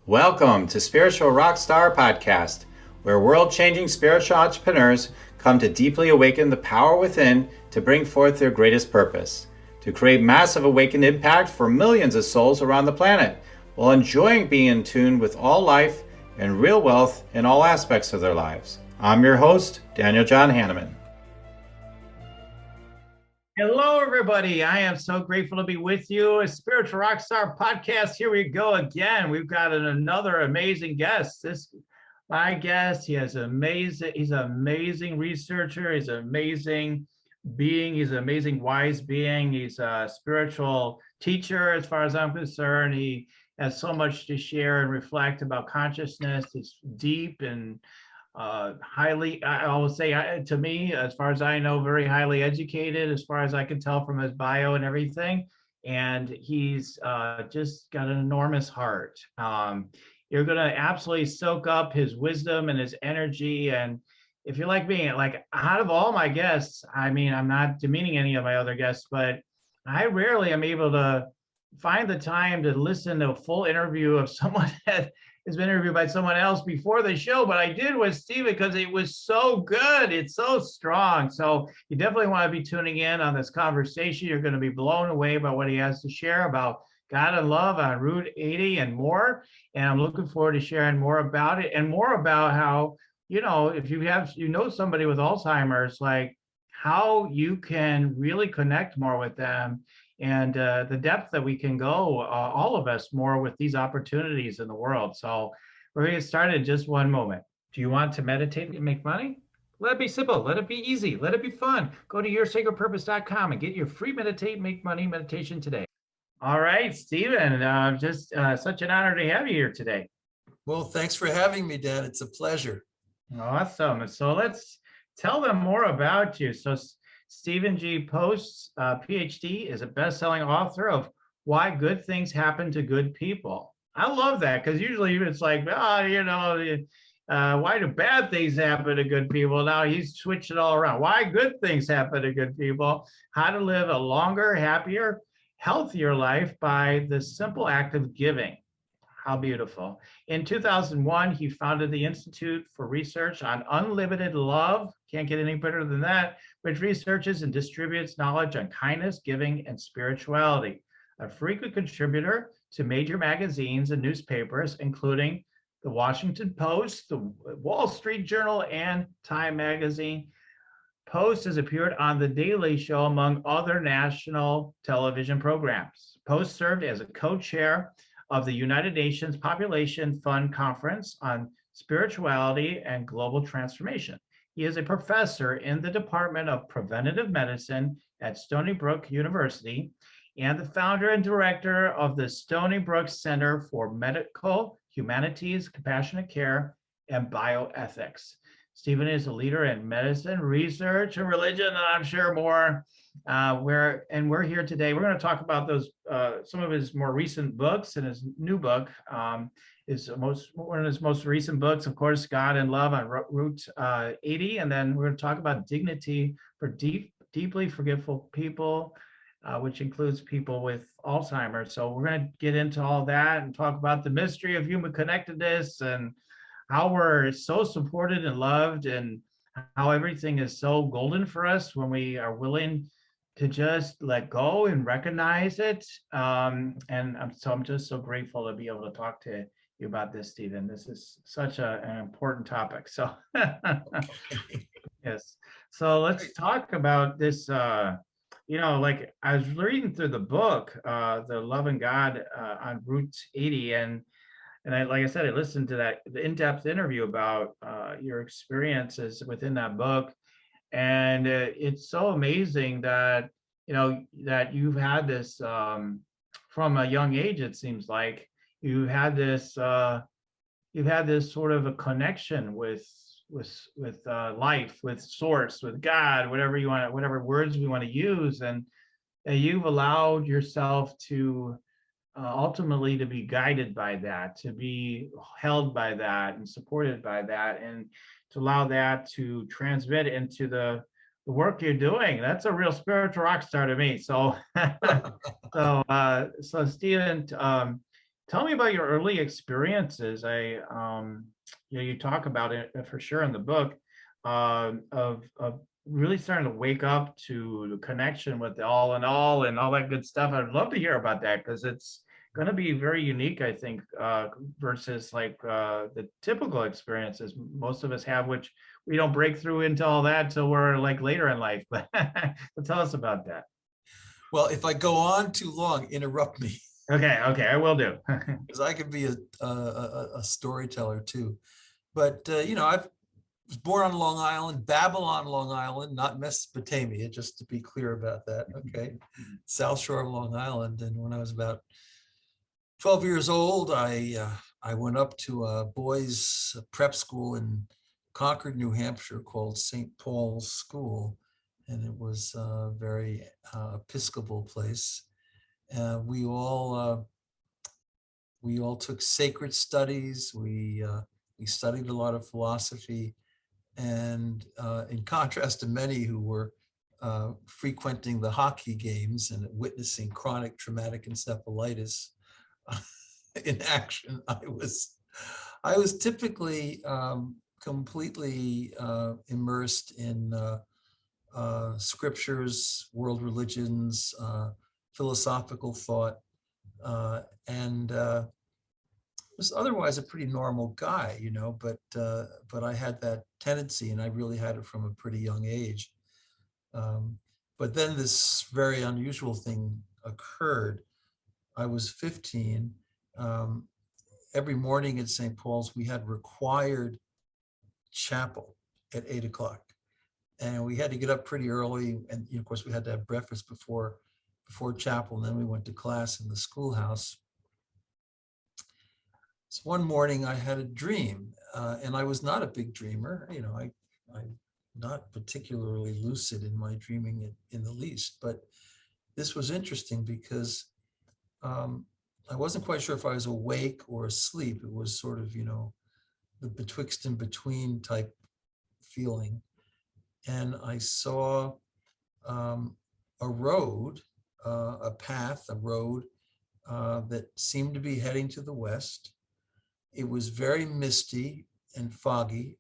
Welcome to Spiritual Rockstar Podcast, where world-changing spiritual entrepreneurs come to deeply awaken the power within to bring forth their greatest purpose, to create massive awakened impact for millions of souls around the planet, while enjoying being in tune with all life and real wealth in all aspects of their lives. I'm your host, Daniel John Hanneman. Hello, everybody. I am so grateful to be with you. A Spiritual Rockstar Podcast. Here we go again. We've got another amazing guest. My guest, he's an amazing researcher. He's an amazing being. He's an amazing wise being. He's a spiritual teacher, as far as I'm concerned. He has so much to share and reflect about consciousness. He's deep and highly, I will say, to me, as far as I know, very highly educated, as far as I can tell from his bio and everything. And he's just got an enormous heart. You're going to absolutely soak up his wisdom and his energy. And if you're like me, like out of all my guests, I mean, I'm not demeaning any of my other guests, but I rarely am able to find the time to listen to a full interview of someone that has been interviewed by someone else before the show, but I did with Stephen because it was so good. It's so strong. So you definitely want to be tuning in on this conversation. You're going to be blown away by what he has to share about God and love on Route 80 and more. And I'm looking forward to sharing more about it and more about how, if you know somebody with Alzheimer's, like how you can really connect more with them and the depth that we can go, all of us, more with these opportunities in the world. So we're going to get started in just one moment. Do you want to meditate and make money? Let it be simple. Let it be easy. Let it be fun. Go to yoursacredpurpose.com and get your free Meditate, Make Money meditation today. All right, Stephen, just such an honor to have you here today. Well, thanks for having me, Dan. It's a pleasure. Awesome. So let's tell them more about you. So Stephen.Post, Ph.D, is a best-selling author of Why Good Things Happen to Good People. I love that because usually it's like, why do bad things happen to good people? Now he's switched it all around. Why good things happen to good people? How to live a longer, happier, healthier life by the simple act of giving. How beautiful. In 2001, he founded the Institute for Research on Unlimited Love. Can't get any better than that, which researches and distributes knowledge on kindness, giving, and spirituality. A frequent contributor to major magazines and newspapers, including the Washington Post, the Wall Street Journal, and Time Magazine. Post has appeared on The Daily Show, among other national television programs. Post served as a co-chair of the United Nations Population Fund Conference on Spirituality and Global Transformation. He is a professor in the Department of Preventative Medicine at Stony Brook University and the founder and director of the Stony Brook Center for Medical Humanities, Compassionate Care, and Bioethics. Stephen is a leader in medicine, research, and religion, and I'm sure more. We're here today. We're going to talk about those some of his more recent books, and his new book is one of his most recent books, of course, God and Love on Route 80, and then we're going to talk about Dignity for Deeply Forgetful People, which includes people with Alzheimer. So we're going to get into all that and talk about the mystery of human connectedness and how we're so supported and loved, and how everything is so golden for us when we are willing to just let go and recognize it. And I'm just so grateful to be able to talk to you about this, Stephen. This is such an important topic. So yes. So let's talk about this. Like I was reading through the book, The Love and God on Route 80, and like I said, I listened to the in-depth interview about your experiences within that book. And it's so amazing that, that you've had this from a young age, it seems like you've had this sort of a connection with life, with source, with God, whatever words we want to use. And you've allowed yourself to ultimately to be guided by that, to be held by that and supported by that, and to allow that to transmit into the work you're doing. That's a real spiritual rock star to me. So, so Stephen, Tell me about your early experiences. You talk about it for sure in the book, of really starting to wake up to the connection with the all in all and all that good stuff. I'd love to hear about that because it's going to be very unique, I think, versus like the typical experiences most of us have, which we don't break through into all that till we're like later in life. But tell us about that. Well, if I go on too long, interrupt me Okay, okay, I will do. because I could be a storyteller too. But I was born on Long Island, Babylon, Long Island, not Mesopotamia, just to be clear about that. Okay, South Shore of Long Island. And when I was about 12 years old, I went up to a boys' prep school in Concord, New Hampshire, called St. Paul's School, and it was a very Episcopal place. We all took sacred studies. We studied a lot of philosophy, and in contrast to many who were frequenting the hockey games and witnessing chronic traumatic encephalitis in action, I was typically completely immersed in scriptures, world religions, philosophical thought, and was otherwise a pretty normal guy, but I had that tendency, and I really had it from a pretty young age. But then this very unusual thing occurred. I was 15. Every morning at St. Paul's, we had required chapel at 8 o'clock. And we had to get up pretty early. And of course, we had to have breakfast before chapel. And then we went to class in the schoolhouse. So one morning I had a dream, and I was not a big dreamer. I'm not particularly lucid in my dreaming in the least, but this was interesting because I wasn't quite sure if I was awake or asleep. It was sort of, the betwixt and between type feeling. And I saw a road, a path, a road that seemed to be heading to the west. It was very misty and foggy.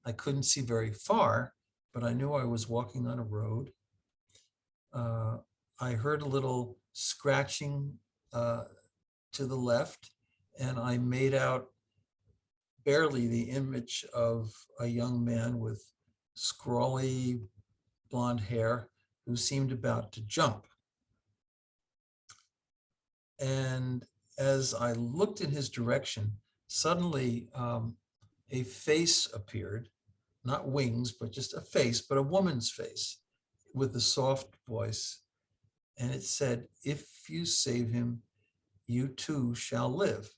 I couldn't see very far, but I knew I was walking on a road. I heard a little scratching to the left, and I made out barely the image of a young man with scrawly blonde hair who seemed about to jump. And as I looked in his direction, suddenly a face appeared, not wings, but just a face, but a woman's face with a soft voice. And it said, "If you save him, you too shall live."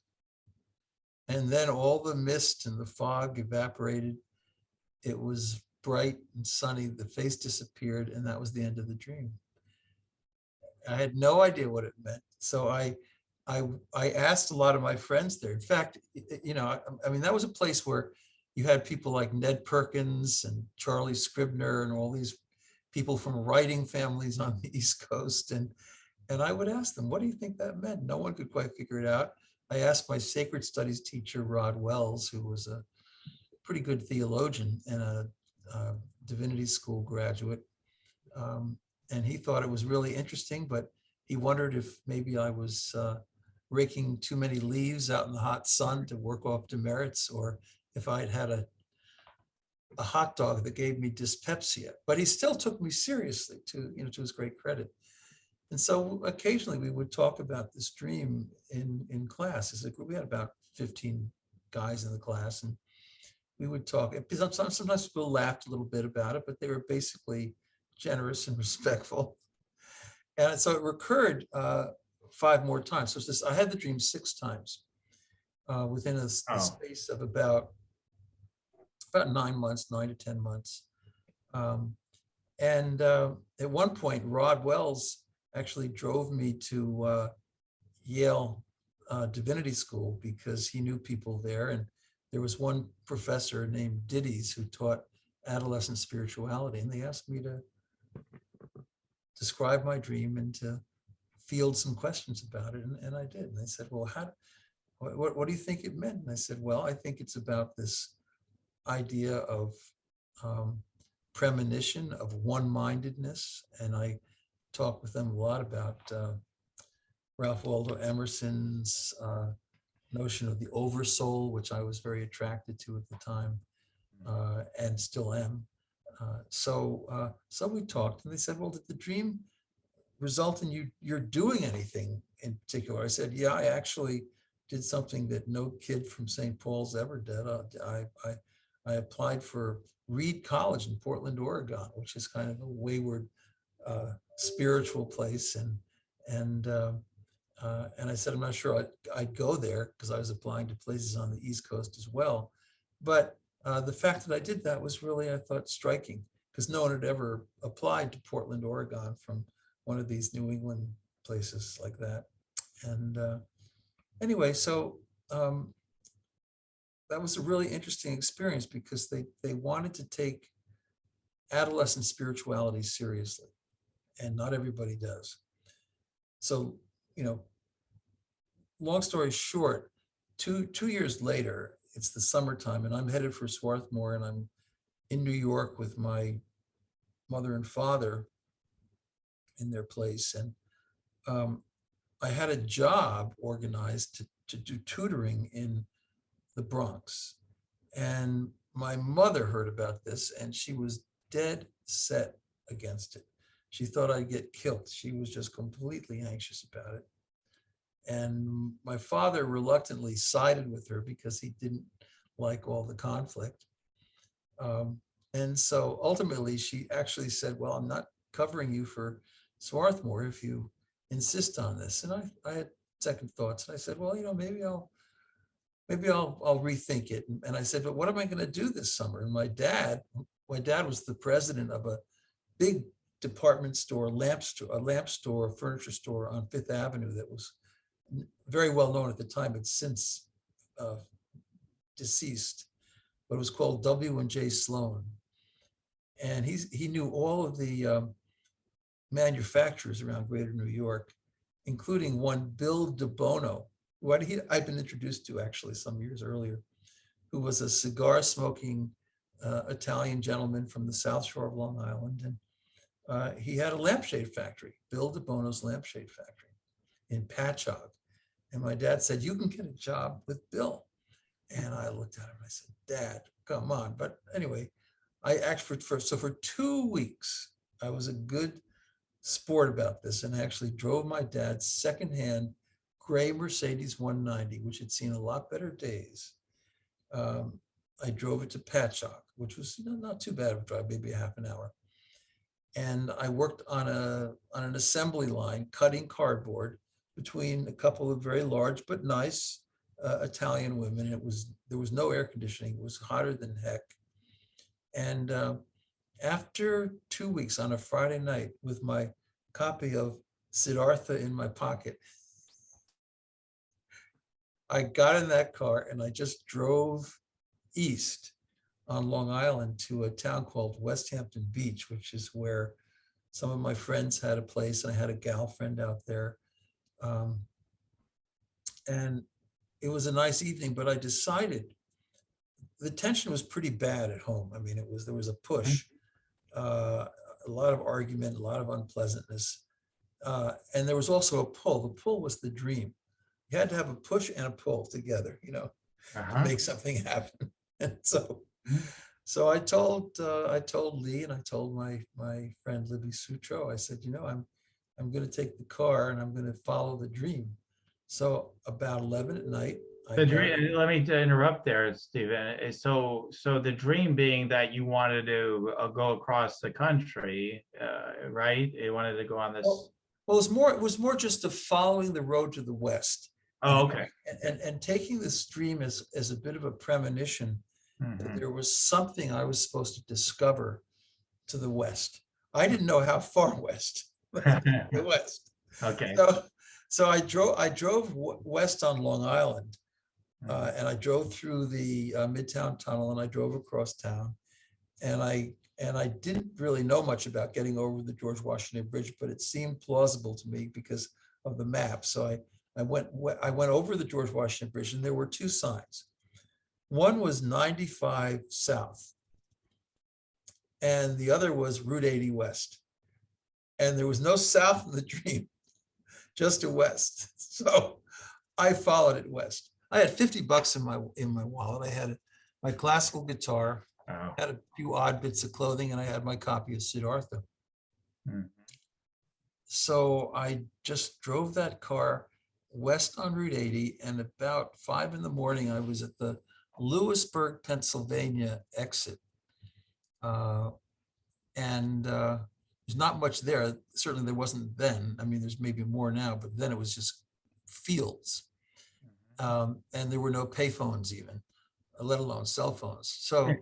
And then all the mist and the fog evaporated. It was bright and sunny. The face disappeared, and that was the end of the dream. I had no idea what it meant. So I asked a lot of my friends there. In fact, that was a place where you had people like Ned Perkins and Charlie Scribner and all these people from writing families on the East Coast. And I would ask them, what do you think that meant? No one could quite figure it out. I asked my sacred studies teacher, Rod Wells, who was a pretty good theologian and a divinity school graduate. And he thought it was really interesting, but he wondered if maybe I was raking too many leaves out in the hot sun to work off demerits, or if I'd had a hot dog that gave me dyspepsia. But he still took me seriously, to his great credit. And so occasionally we would talk about this dream in class. As a group, we had about 15 guys in the class, and we would talk. Sometimes people laughed a little bit about it, but they were basically generous and respectful. And so it recurred 5 more times. So I had the dream 6 times within a space of about 9 months, 9 to 10 months. And at one point, Rod Wells actually drove me to Yale Divinity School because he knew people there. And there was one professor named Dittes who taught adolescent spirituality. And they asked me to describe my dream and to field some questions about it, and I did. And they said, well, what do you think it meant? And I said, well, I think it's about this idea of premonition, of one-mindedness. And I talked with them a lot about Ralph Waldo Emerson's notion of the oversoul, which I was very attracted to at the time, and still am. So we talked, and they said, well, did the dream result in you're doing anything in particular? I said, yeah, I actually did something that no kid from St. Paul's ever did. I applied for Reed College in Portland, Oregon, which is kind of a wayward spiritual place, and I said, I'm not sure I'd go there because I was applying to places on the East Coast as well. But the fact that I did that was really, I thought, striking, because no one had ever applied to Portland, Oregon from one of these New England places like that. And anyway, so that was a really interesting experience, because they wanted to take adolescent spirituality seriously, and not everybody does. So, long story short, two years later, it's the summertime, and I'm headed for Swarthmore, and I'm in New York with my mother and father in their place. And I had a job organized to do tutoring in the Bronx. And my mother heard about this, and she was dead set against it. She thought I'd get killed. She was just completely anxious about it. And my father reluctantly sided with her because he didn't like all the conflict. And so ultimately she actually said, well, I'm not covering you for Swarthmore if you insist on this. And I had second thoughts, and I said, well, maybe I'll rethink it. And I said, but what am I going to do this summer? And my dad was the president of a big department store, a lamp store, a furniture store on Fifth Avenue that was very well known at the time. It's since deceased, but it was called W&J Sloan. And he knew all of the manufacturers around Greater New York, including one Bill DeBono, who I'd been introduced to actually some years earlier, who was a cigar smoking Italian gentleman from the South Shore of Long Island. And he had a lampshade factory, Bill DeBono's lampshade factory in Patchogue. And my dad said, you can get a job with Bill. And I looked at him and I said, Dad, come on. But anyway, I asked for 2 weeks, I was a good sport about this, and actually drove my dad's secondhand gray Mercedes 190, which had seen a lot better days. I drove it to Patchogue, which was not too bad of a drive, maybe a half an hour. And I worked on an assembly line, cutting cardboard between a couple of very large but nice Italian women. There was no air conditioning. It was hotter than heck. And after 2 weeks, on a Friday night, with my copy of Siddhartha in my pocket, I got in that car and I just drove east on Long Island to a town called West Hampton Beach, which is where some of my friends had a place, and I had a gal friend out there. And it was a nice evening, but I decided the tension was pretty bad at home. I mean, there was a push, a lot of argument, a lot of unpleasantness. And there was also a pull. The pull was the dream. You had to have a push and a pull together, to make something happen. And so I told Lee, and I told my friend Libby Sutro, I said, I'm going to take the car and I'm going to follow the dream. So about 11 at night, the dream. Let me interrupt there, Stephen. So the dream being that you wanted to go across the country, right? You wanted to go on this. Well, it was more just of following the road to the west. Oh, okay. And taking this dream as a bit of a premonition that there was something I was supposed to discover to the west. I didn't know how far west, but the west. Okay. So I drove west on Long Island, and I drove through the Midtown Tunnel, and I drove across town, and I didn't really know much about getting over the George Washington Bridge, but it seemed plausible to me because of the map. So I went over the George Washington Bridge, and there were two signs. One was 95 South, and the other was Route 80 West. And there was no south in the dream, just a west. So I followed it west. I had $50 in my wallet. I had my classical guitar, had a few odd bits of clothing, and I had my copy of Siddhartha. Hmm. So I just drove that car west on Route 80, and about 5 in the morning, I was at the Lewisburg, Pennsylvania exit. There's not much there. Certainly there wasn't then. I mean, there's maybe more now, but then it was just fields. And there were no payphones even, let alone cell phones. So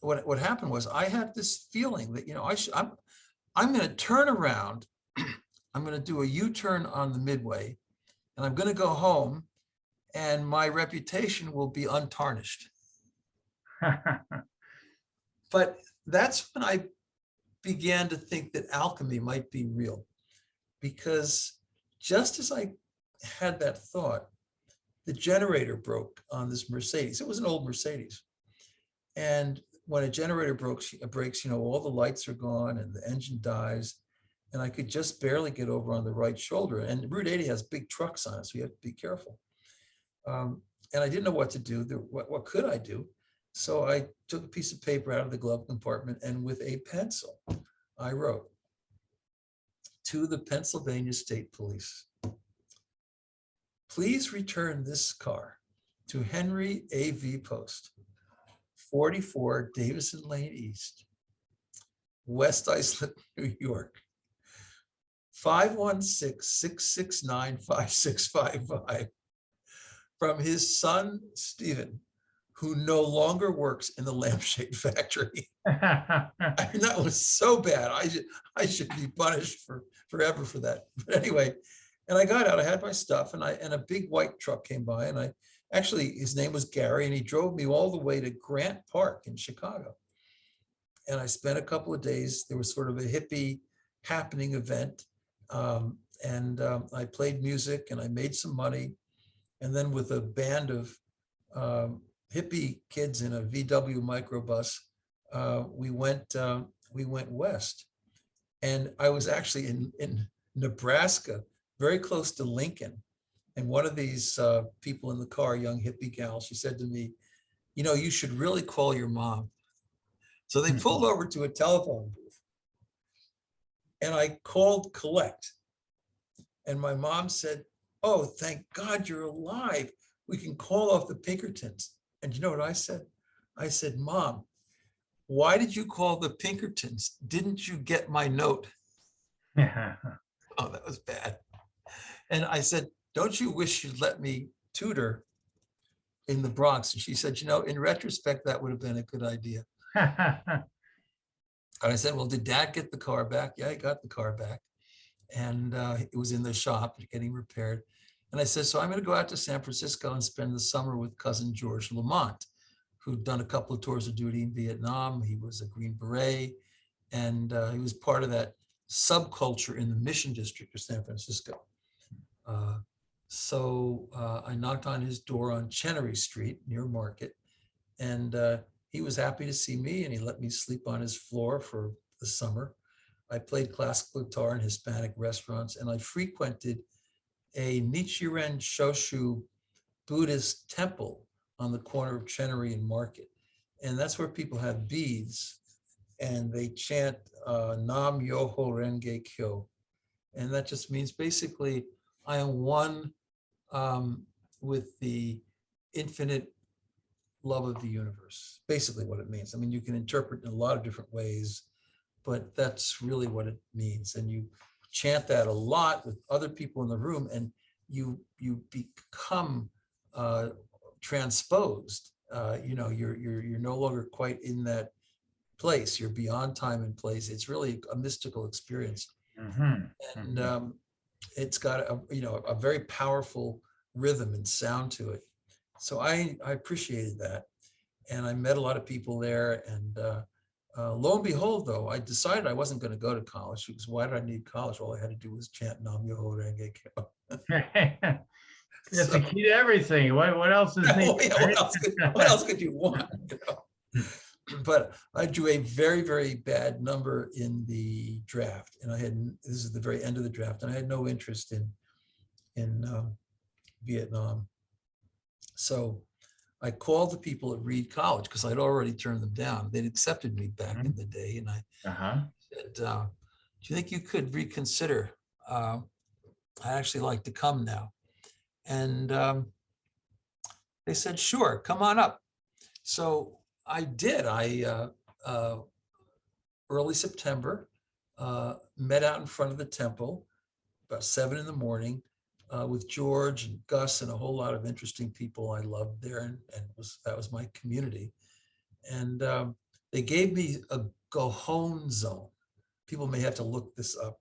what happened was I had this feeling that, I'm going to turn around. I'm going to do a U-turn on the Midway, and I'm going to go home, and my reputation will be untarnished. But that's when I began to think that alchemy might be real, because just as I had that thought, the generator broke on this Mercedes. It was an old Mercedes. And when a generator breaks, all the lights are gone and the engine dies, and I could just barely get over on the right shoulder. And Route 80 has big trucks on it, so you have to be careful. And I didn't know what to do. What could I do? So I took a piece of paper out of the glove compartment, and with a pencil, I wrote, "To the Pennsylvania State Police, please return this car to Henry A.V. Post, 44 Davison Lane East, West Islip, New York, 516-669-5655, from his son, Stephen, who no longer works in the lampshade factory." I mean, that was so bad. I should be punished forever for that. But anyway, and I got out, I had my stuff, and a big white truck came by, and his name was Gary, and he drove me all the way to Grant Park in Chicago. And I spent a couple of days. There was sort of a hippie happening event. I played music, and I made some money. And then with a band of hippie kids in a VW microbus, we went west. And I was actually in Nebraska, very close to Lincoln. And one of these people in the car, young hippie gal, she said to me, "You should really call your mom." So they pulled over to a telephone booth, and I called collect. And my mom said, "Oh, thank God you're alive. We can call off the Pinkertons." And you know what I said? I said, "Mom, why did you call the Pinkertons? Didn't you get my note?" Oh, that was bad. And I said, "Don't you wish you'd let me tutor in the Bronx?" And she said, "In retrospect, that would have been a good idea." And I said, "Well, did Dad get the car back?" "Yeah, he got the car back. And it was in the shop getting repaired." And I said, "So I'm going to go out to San Francisco and spend the summer with cousin George Lamont, who'd done a couple of tours of duty in Vietnam. He was a Green Beret, and he was part of that subculture in the Mission District of San Francisco." So I knocked on his door on Chenery Street near Market, and he was happy to see me, and he let me sleep on his floor for the summer. I played classical guitar in Hispanic restaurants, and I frequented a Nichiren Shoshu Buddhist temple on the corner of Chenery and Market. And that's where people have beads, and they chant Nam Myoho Renge Kyo. And that just means basically, I am one with the infinite love of the universe. Basically what it means. I mean, you can interpret it in a lot of different ways, but that's really what it means. And you chant that a lot with other people in the room, and you become transposed. You're no longer quite in that place. You're beyond time and place. It's really a mystical experience. And it's got a very powerful rhythm and sound to it. So I appreciated that, and I met a lot of people there, and Lo and behold, though, I decided I wasn't going to go to college because why did I need college? All I had to do was chant Nam Myoho Renge Kyo. That's the So, key to everything. What else is needed, yeah, what else could you want? You know? But I drew a very, very bad number in the draft, and this is the very end of the draft, and I had no interest in Vietnam. So I called the people at Reed College because I'd already turned them down. They'd accepted me back in the day, and I said, "Do you think you could reconsider? I'd actually like to come now." And they said, "Sure, come on up." So I did. Early September, met out in front of the temple about 7 in the morning with George and Gus and a whole lot of interesting people I loved there, and that was my community. And they gave me a Gohon zone. People may have to look this up.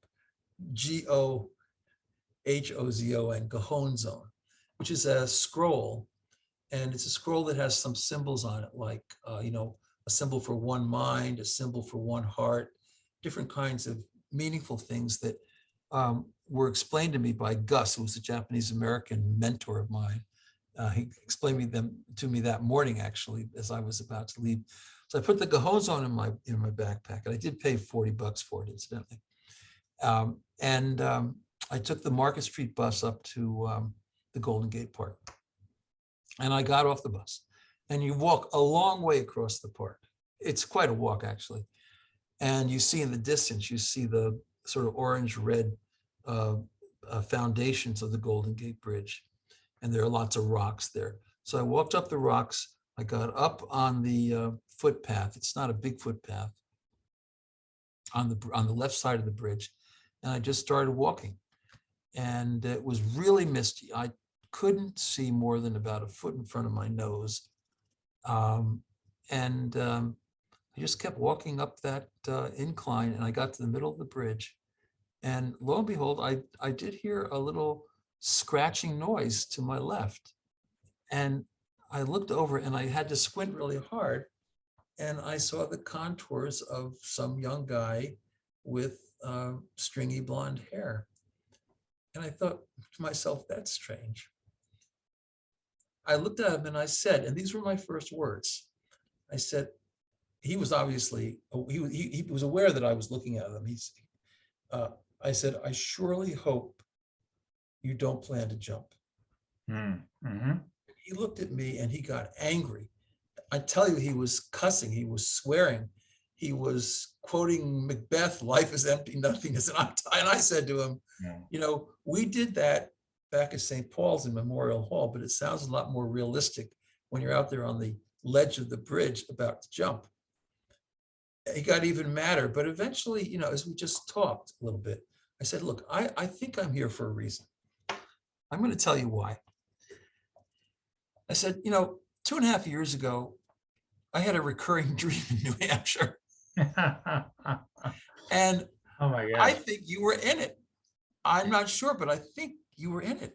Gohozon, Gohon zone, which is a scroll. And it's a scroll that has some symbols on it, like, a symbol for one mind, a symbol for one heart, different kinds of meaningful things that were explained to me by Gus, who was a Japanese-American mentor of mine. He explained them to me that morning, actually, as I was about to leave. So I put the Gohozon in my backpack, and I did pay $40 for it, incidentally. I took the Market Street bus up to the Golden Gate Park. And I got off the bus, and you walk a long way across the park. It's quite a walk, actually. And you see in the distance, you see the sort of orange-red foundations of the Golden Gate Bridge. And there are lots of rocks there. So I walked up the rocks. I got up on the footpath. It's not a big footpath on the left side of the bridge. And I just started walking. And it was really misty. I couldn't see more than about a foot in front of my nose. I just kept walking up that incline, and I got to the middle of the bridge. And lo and behold, I did hear a little scratching noise to my left. And I looked over, and I had to squint really hard. And I saw the contours of some young guy with stringy blonde hair. And I thought to myself, that's strange. I looked at him and I said, and these were my first words, I said, he was obviously, he was aware that I was looking at him. I said, I surely hope you don't plan to jump. Mm-hmm. He looked at me and he got angry. I tell you, he was cussing, he was swearing, he was quoting Macbeth, life is empty nothingness. And I said to him, we did that back at St. Paul's in Memorial Hall, but it sounds a lot more realistic when you're out there on the ledge of the bridge about to jump. He got even madder, but eventually, as we just talked a little bit, I said, look, I think I'm here for a reason. I'm going to tell you why. I said, 2.5 years ago, I had a recurring dream in New Hampshire. And oh my God. I think you were in it. I'm not sure, but I think you were in it.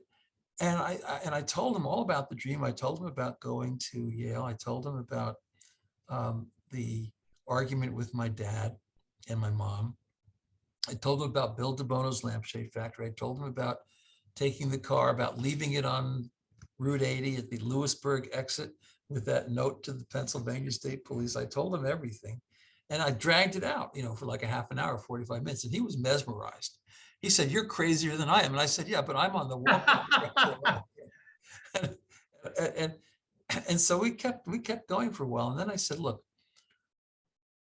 And I told him all about the dream. I told him about going to Yale. I told him about the argument with my dad and my mom. I told him about Bill DeBono's lampshade factory. I told him about taking the car, about leaving it on Route 80 at the Lewisburg exit with that note to the Pennsylvania State Police. I told him everything. And I dragged it out, for like a half an hour, 45 minutes. And he was mesmerized. He said, you're crazier than I am. And I said, yeah, but I'm on the walk. and so we kept going for a while. And then I said, look,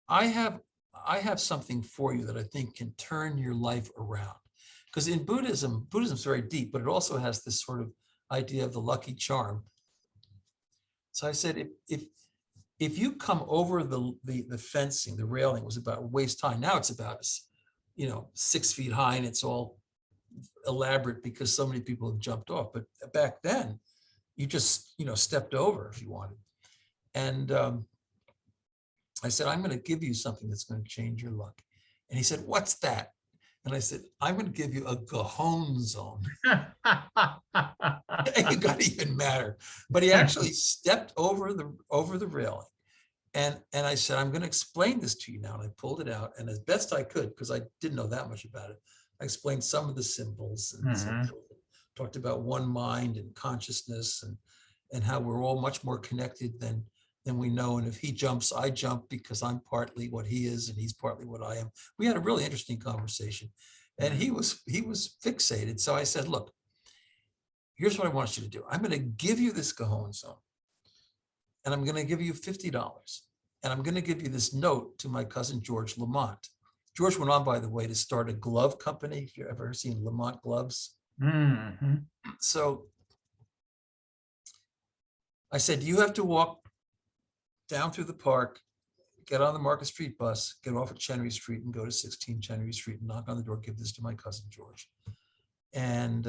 I have something for you that I think can turn your life around. Because in Buddhism's very deep, but it also has this sort of idea of the lucky charm. So I said, if you come over the fencing, the railing was about waist high. Now it's about 6 feet high, and it's all elaborate because so many people have jumped off. But back then, you just stepped over if you wanted. And I said, I'm going to give you something that's going to change your luck. And he said, what's that? And I said, I'm going to give you a Gohon zone. And he got even madder. But he actually stepped over the railing. And I said, I'm going to explain this to you now. And I pulled it out, and as best I could, because I didn't know that much about it, I explained some of the symbols and talked about one mind and consciousness, and how we're all much more connected than we know. And if he jumps, I jump, because I'm partly what he is and he's partly what I am. We had a really interesting conversation, and he was fixated. So I said, look, here's what I want you to do. I'm going to give you this Cajon zone, and I'm going to give you $50. And I'm going to give you this note to my cousin, George Lamont. George went on, by the way, to start a glove company. If you've ever seen Lamont gloves. So I said, you have to walk down through the park, get on the Market Street bus, get off at Chenery Street, and go to 16 Chenery Street and knock on the door, give this to my cousin, George. And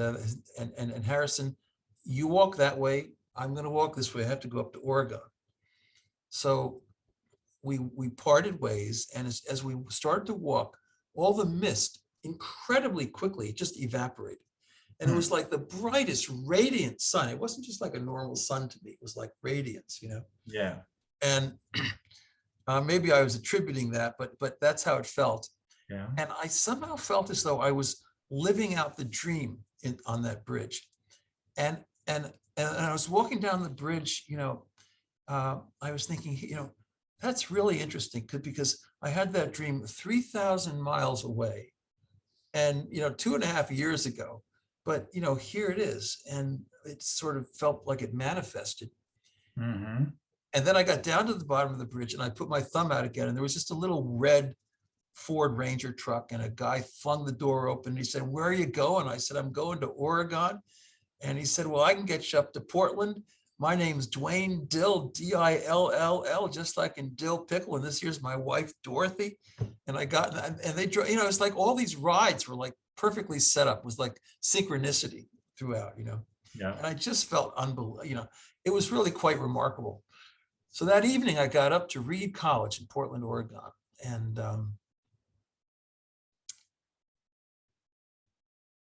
Harrison, you walk that way. I'm going to walk this way. I have to go up to Oregon. So we parted ways, and as we started to walk, all the mist incredibly quickly, it just evaporated. And it was like the brightest, radiant sun. It wasn't just like a normal sun to me. It was like radiance, you know? Yeah. And maybe I was attributing that, but that's how it felt. Yeah. And I somehow felt as though I was living out the dream on that bridge. And I was walking down the bridge, you know, I was thinking, you know, that's really interesting, because I had that dream 3,000 miles away, and, you know, 2.5 years ago, but, you know, here it is. And it sort of felt like it manifested. And then I got down to the bottom of the bridge, and I put my thumb out again, and there was just a little red Ford Ranger truck, and a guy flung the door open, and he said, "Where are you going?" I said, "I'm going to Oregon." And he said, "Well, I can get you up to Portland. My name's Dwayne Dill, Dill, just like in Dill Pickle. And this here's my wife, Dorothy." And I got, and they drove, you know, it's like all these rides were like perfectly set up. It was like synchronicity throughout, you know. Yeah. And I just felt unbelievable, you know, it was really quite remarkable. So that evening I got up to Reed College in Portland, Oregon. And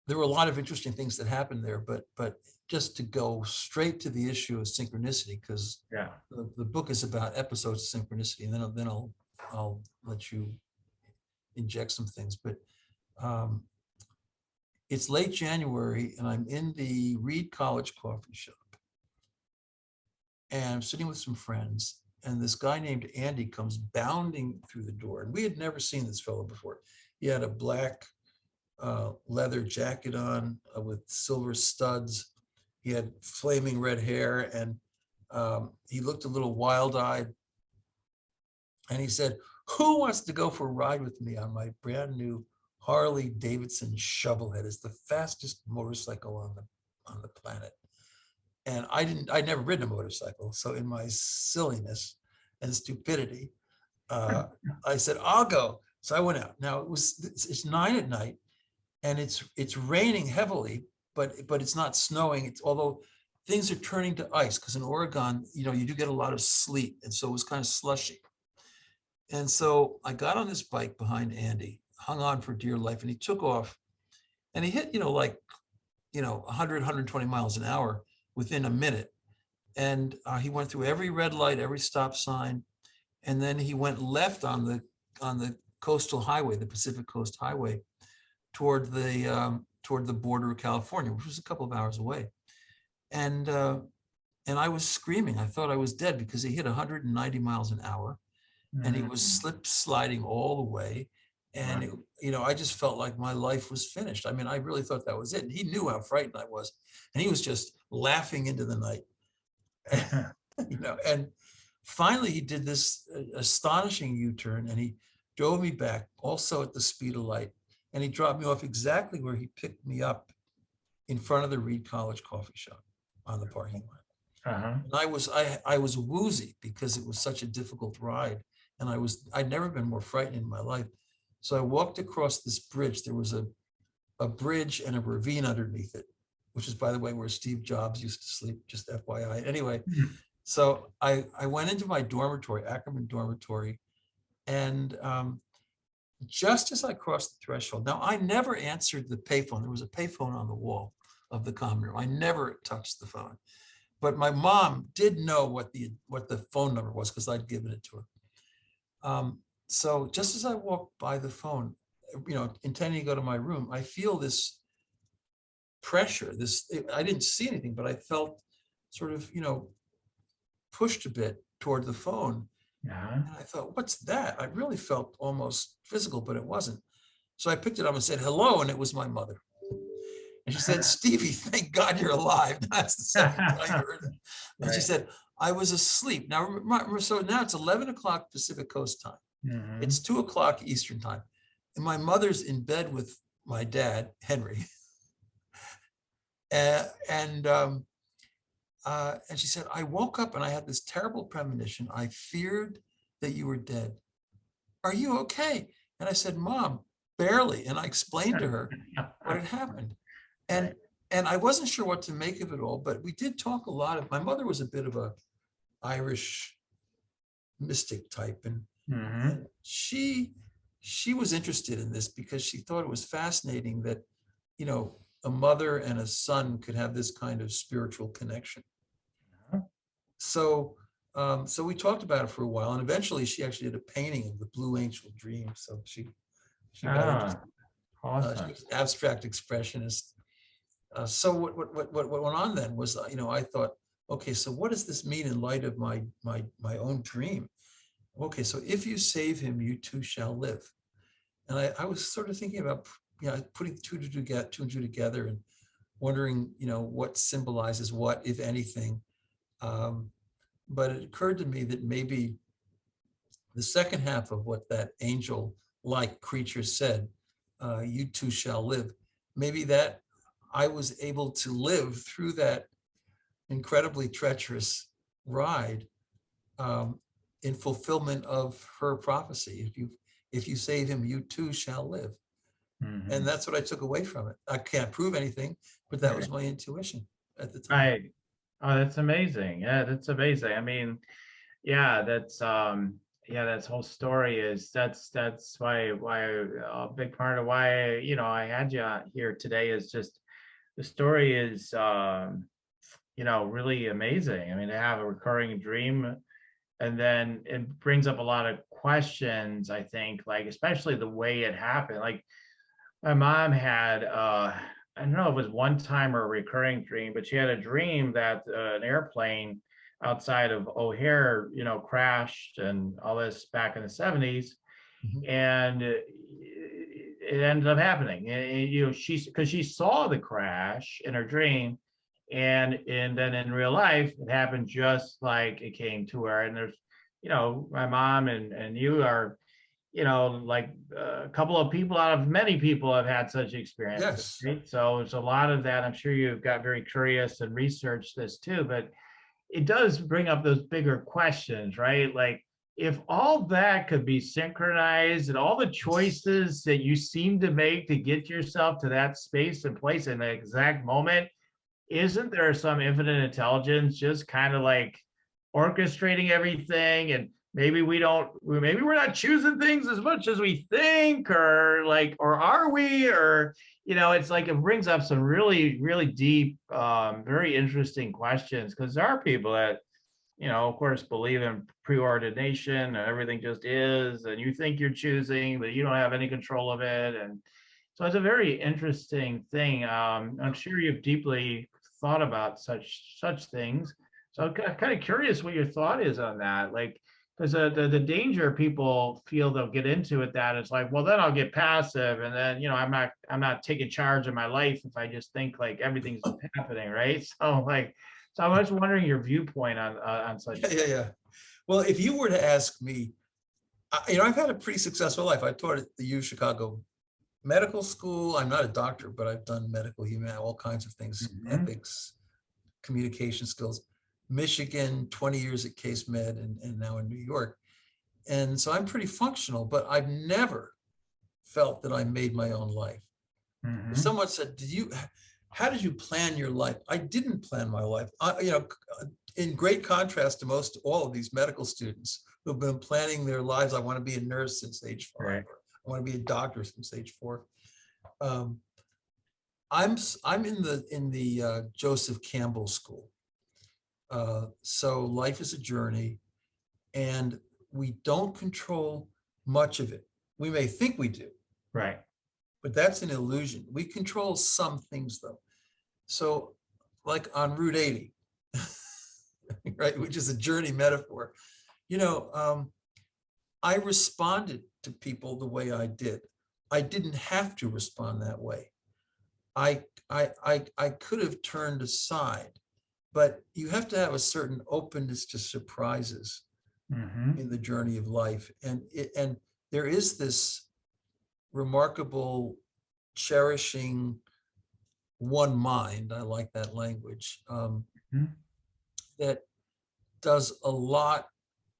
there were a lot of interesting things that happened there, but just to go straight to the issue of synchronicity, because the book is about episodes of synchronicity, and then I'll let you inject some things. But it's late January, and I'm in the Reed College coffee shop, and I'm sitting with some friends, and this guy named Andy comes bounding through the door, and we had never seen this fellow before. He had a black leather jacket on with silver studs. He had flaming red hair, and he looked a little wild-eyed. And he said, "Who wants to go for a ride with me on my brand new Harley Davidson Shovelhead? It's the fastest motorcycle on the planet." And I'd never ridden a motorcycle. So in my silliness and stupidity, I said, "I'll go." So I went out. Now it's 9 at night, and it's raining heavily, but it's not snowing. Although things are turning to ice, because in Oregon, you know, you do get a lot of sleet, and so it was kind of slushy. And so I got on this bike behind Andy, hung on for dear life, and he took off, and he hit, 100, 120 miles an hour within a minute. And he went through every red light, every stop sign, and then he went left on the coastal highway, the Pacific Coast Highway, toward the border of California, which was a couple of hours away. And I was screaming. I thought I was dead, because he hit 190 miles an hour, and he was slip sliding all the way. And I just felt like my life was finished. I mean, I really thought that was it. And he knew how frightened I was, and he was just laughing into the night. And finally he did this astonishing U-turn, and he drove me back, also at the speed of light. And he dropped me off exactly where he picked me up, in front of the Reed College coffee shop on the parking lot. And I was woozy, because it was such a difficult ride. And I'd never been more frightened in my life. So I walked across this bridge. There was a bridge and a ravine underneath it, which is, by the way, where Steve Jobs used to sleep, just FYI. Anyway, so I went into my dormitory, Ackerman dormitory, and just as I crossed the threshold, now I never answered the payphone. There was a payphone on the wall of the common room. I never touched the phone. but my mom did know what the phone number was because I'd given it to her. So just as I walked by the phone, intending to go to my room, I feel this pressure. I didn't see anything, but I felt sort of, pushed a bit toward the phone. Yeah. And I thought, what's that? I really felt almost physical, but it wasn't. So I picked it up and said, hello. And it was my mother. And she said, Stevie, thank God you're alive. That's the second time I heard it. And she Right. said, I was asleep. Now, so now it's 11 o'clock Pacific Coast time. Mhm. It's 2 o'clock Eastern time. And my mother's in bed with my dad, Henry. And she said, I woke up and I had this terrible premonition. I feared that you were dead. Are you okay? And I said, Mom, barely. And I explained to her what had happened. And Right. and I wasn't sure what to make of it all, but we did talk a lot. My mother was a bit of a Irish mystic type, and Mhm. she was interested in this because she thought it was fascinating that, a mother and a son could have this kind of spiritual connection. So so we talked about it for a while, and eventually she actually did a painting of the Blue Angel Dream. So she got interested. Ah, She awesome. was an abstract expressionist. So what went on then was, I thought, okay, so what does this mean in light of my own dream? Okay, so if you save him, you too shall live. And I was sort of thinking about, putting two and two together and wondering, what symbolizes what, if anything. But it occurred to me that maybe the second half of what that angel-like creature said, you too shall live, maybe that I was able to live through that incredibly treacherous ride, in fulfillment of her prophecy. If you save him, you too shall live. And Mhm. that's what I took away from it. I can't prove anything, but that was my intuition at the time. Right. Oh, that's amazing. Yeah, that's amazing. I mean, yeah, yeah, that whole story is that's why a big part of why, I had you here today is just the story is really amazing. I mean, to have a recurring dream, and then it brings up a lot of questions, I think, like especially the way it happened. Like my mom had I don't know if it was one time or a recurring dream, but she had a dream that an airplane outside of O'Hare, crashed and all this back in the 70s. Mhm. And it ended up happening. And, because she saw the crash in her dream, and then in real life, it happened just like it came to her. And there's, my mom and you are, like a couple of people out of many people have had such experiences, Yes. right? So it's a lot of that. I'm sure you've got very curious and researched this too, but it does bring up those bigger questions, right? Like if all that could be synchronized and all the choices that you seem to make to get yourself to that space and place in the exact moment, isn't there some infinite intelligence just kind of like orchestrating everything? And maybe we're not choosing things as much as we think, or like, or are we? Or it's like it brings up some really really deep, very interesting questions, because there are people that of course believe in preordination and everything just is, and you think you're choosing but you don't have any control of it. And so it's a very interesting thing. I'm sure you've deeply thought about such things. So I'm kind of curious what your thought is on that. Like, because the danger people feel they'll get into it, that it's like, well, then I'll get passive, and then I'm not taking charge of my life if I just think like everything's happening, right? So like, so I was wondering your viewpoint on such Yeah, yeah, things. yeah. Well, if you were to ask me, I've had a pretty successful life. I taught at the U Chicago Medical School. I'm not a doctor, but I've done medical, all kinds of things, Mhm. ethics, communication skills. Michigan, 20 years at Case Med, and now in New York. And so I'm pretty functional, but I've never felt that I made my own life. If Mhm. someone said, how did you plan your life? I didn't plan my life. In great contrast to all of these medical students who've been planning their lives. I want to be a nurse since age 5, Right. or I want to be a doctor since age 4. Um, I'm in the Joseph Campbell school. So life is a journey, and we don't control much of it. We may think we do, Right. but that's an illusion. We control some things though. So like on Route 80, right, which is a journey metaphor, I responded to people the way I did. I didn't have to respond that way. I could have turned aside, but you have to have a certain openness to surprises in the journey of life. And there is this remarkable cherishing one mind, I like that language, that does a lot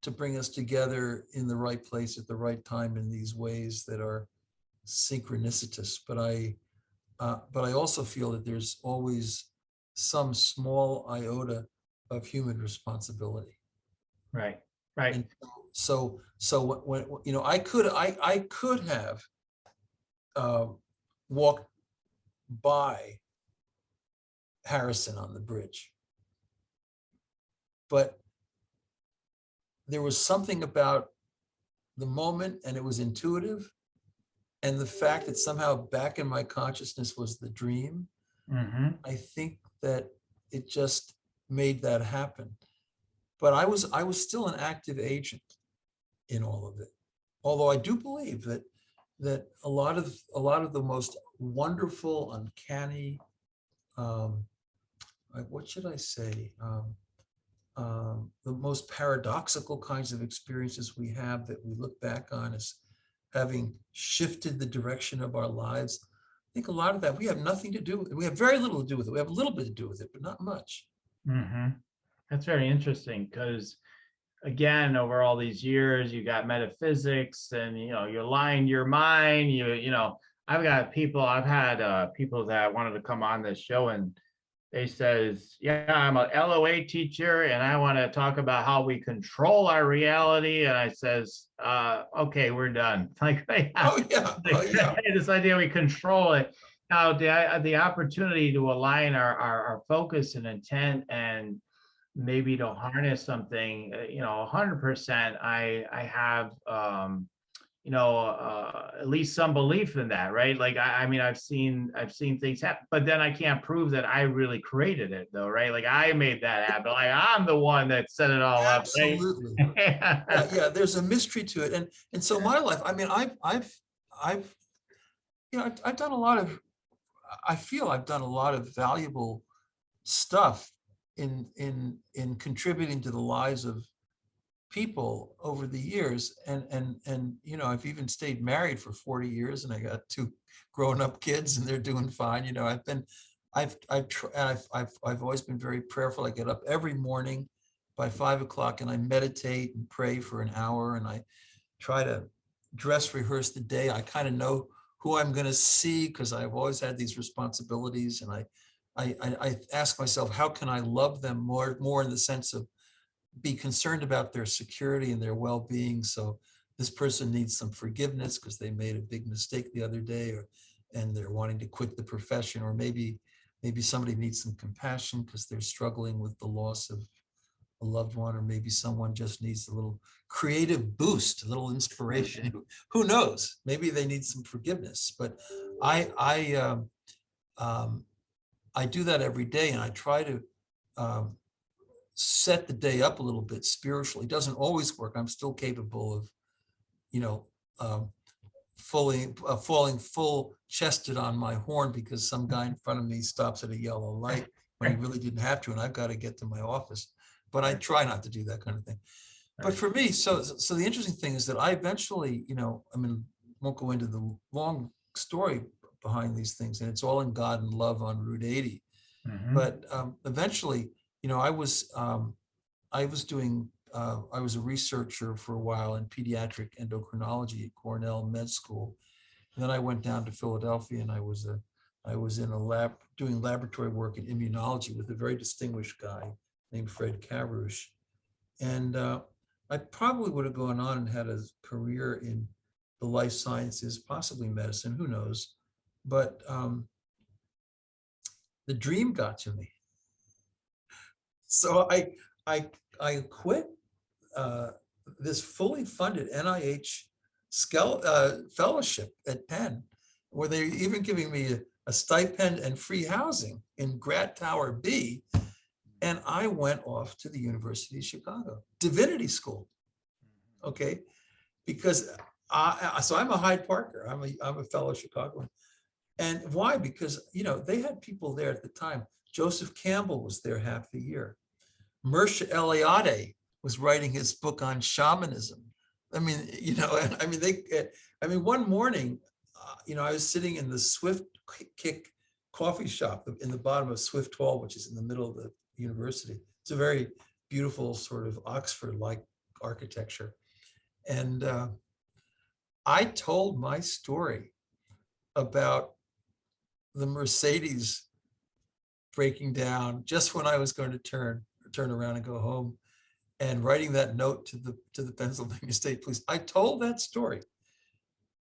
to bring us together in the right place at the right time in these ways that are synchronicitous. But I also feel that there's always some small iota of human responsibility. Right. Right. And so when I could have walked by Harrison on the bridge, but there was something about the moment, and it was intuitive, and the fact that somehow back in my consciousness was the dream. I think that it just made that happen. But I was still an active agent in all of it. Although I do believe that a lot of the most wonderful, uncanny, what should I say, the most paradoxical kinds of experiences we have that we look back on as having shifted the direction of our lives. I think a lot of that we have nothing to do with it. We have very little to do with it. We have a little bit to do with it, but not much. That's very interesting because, again, over all these years, you got metaphysics, and you align your mind. I've had people that wanted to come on this show, and they says, yeah, I'm a LOA teacher and I want to talk about how we control our reality. And I says, okay, we're done. Like, Oh yeah. this idea we control it. Now, the opportunity to align our focus and intent, and maybe to harness something, 100%, I have, at least some belief in that, right? Like, I mean, I've seen things happen, but then I can't prove that I really created it, though, right? Like, I made that happen. Like, I'm the one that set it all up. Right? Absolutely. Yeah, there's a mystery to it. And so my life, I mean, I've done a lot of, I feel I've done a lot of valuable stuff in contributing to the lives of people over the years, and I've even stayed married for 40 years, and I got 2 grown-up kids, and they're doing fine. I've always been very prayerful. I get up every morning by 5 o'clock and I meditate and pray for an hour, and I try to dress rehearse the day. I kind of know who I'm going to see because I've always had these responsibilities, and I ask myself, how can I love them more in the sense of be concerned about their security and their well-being. So this person needs some forgiveness because they made a big mistake the other day, and they're wanting to quit the profession, or maybe somebody needs some compassion because they're struggling with the loss of a loved one, or maybe someone just needs a little creative boost, a little inspiration. Who knows? Maybe they need some forgiveness. But I do that every day, and I try to set the day up a little bit spiritually. It doesn't always work. I'm still capable of falling full chested on my horn because some guy in front of me stops at a yellow light when he really didn't have to, and I've got to get to my office. But I try not to do that kind of thing. But for me, so the interesting thing is that I eventually, won't go into the long story behind these things, and it's all in God and love on Route 80. But eventually, I was a researcher for a while in pediatric endocrinology at Cornell Med School. And then I went down to Philadelphia, and I was in a lab doing laboratory work in immunology with a very distinguished guy named Fred Carouche. And I probably would have gone on and had a career in the life sciences, possibly medicine, who knows. But the dream got to me. So I quit this fully funded NIH fellowship at Penn, where they're even giving me a stipend and free housing in Grad Tower B. And I went off to the University of Chicago, Divinity School. Okay, because so I'm a Hyde Parker. I'm a fellow Chicagoan. And why? Because, you know, they had people there at the time. Joseph Campbell was there half the year. Mircea Eliade was writing his book on shamanism. I mean, you know, one morning, you know, I was sitting in the Swift Kick coffee shop in the bottom of Swift Hall, which is in the middle of the university. It's a very beautiful sort of Oxford-like architecture. And I told my story about the Mercedes breaking down just when I was going to turn around and go home, and writing that note to the Pennsylvania State Police. I told that story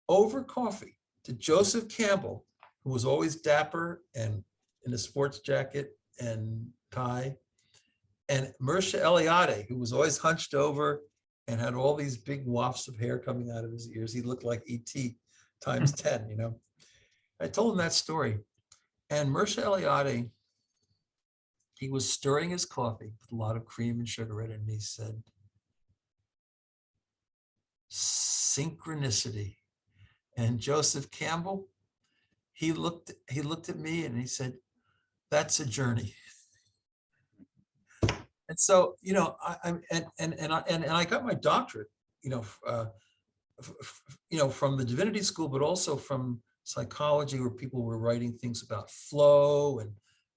over coffee to Joseph Campbell, who was always dapper and in a sports jacket and tie, and Mircea Eliade, who was always hunched over and had all these big wafts of hair coming out of his ears. He looked like E.T. times 10, you know. I told him that story. And Mircea Eliade, he was stirring his coffee with a lot of cream and sugar in it, and he said, synchronicity. And Joseph Campbell, he looked at me and he said, that's a journey. And so, you know, I got my doctorate, you know, from the Divinity School, but also from psychology, where people were writing things about flow and,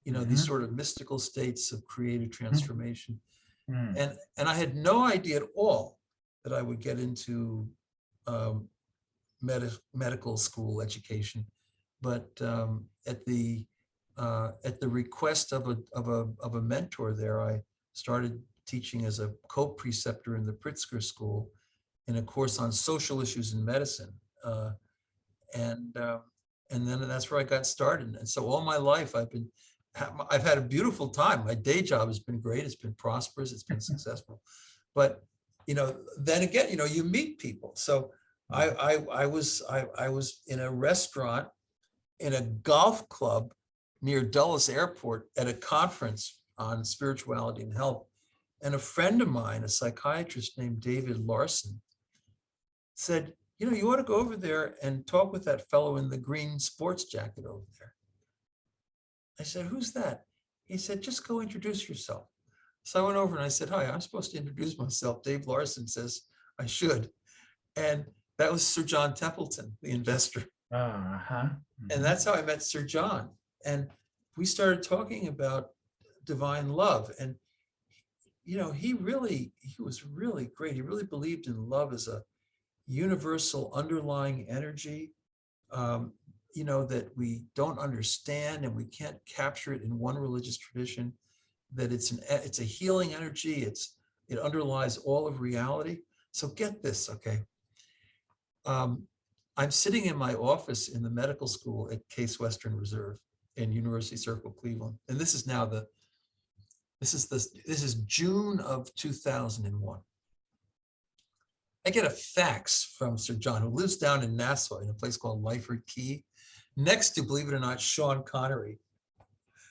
you know, these sort of mystical states of creative transformation. And I had no idea at all that I would get into medical school education, but at the request of a mentor there, I started teaching as a co-preceptor in the Pritzker School in a course on social issues in medicine. And then that's where I got started. And so all my life I've had a beautiful time. My day job has been great. It's been prosperous. It's been successful. But, you know, then again, you know, you meet people. So I was in a restaurant in a golf club near Dulles Airport at a conference on spirituality and health. And a friend of mine, a psychiatrist named David Larson, said, you know, you ought to go over there and talk with that fellow in the green sports jacket over there. I said, who's that? He said, just go introduce yourself. So I went over and I said, hi, I'm supposed to introduce myself. Dave Larson says I should. And that was Sir John Templeton, the investor. And that's how I met Sir John. And we started talking about divine love. And, you know, he was really great. He really believed in love as a universal underlying energy, you know, that we don't understand and we can't capture it in one religious tradition, that it's a healing energy. It underlies all of reality. So get this, okay? I'm sitting in my office in the medical school at Case Western Reserve in University Circle, Cleveland. And this is June of 2001. I get a fax from Sir John, who lives down in Nassau in a place called Lyford Key, next to, believe it or not, Sean Connery,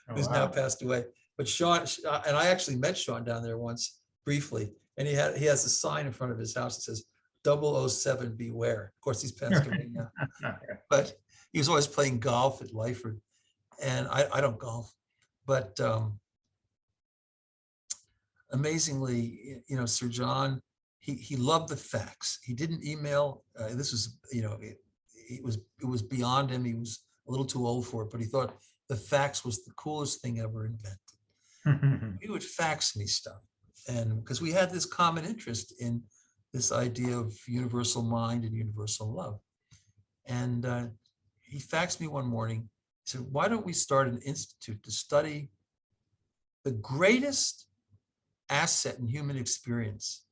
who's now passed away. But Sean, and I actually met Sean down there once briefly, and he has a sign in front of his house that says 007 beware. Of course, he's passed away now. But he was always playing golf at Lyford, and I don't golf, but amazingly, you know, Sir John, he loved the fax. He didn't email. This was, you know, it was beyond him. He was a little too old for it, but he thought the fax was the coolest thing ever invented. He would fax me stuff, and because we had this common interest in this idea of universal mind and universal love. And he faxed me one morning. He said, why don't we start an institute to study the greatest asset in human experience,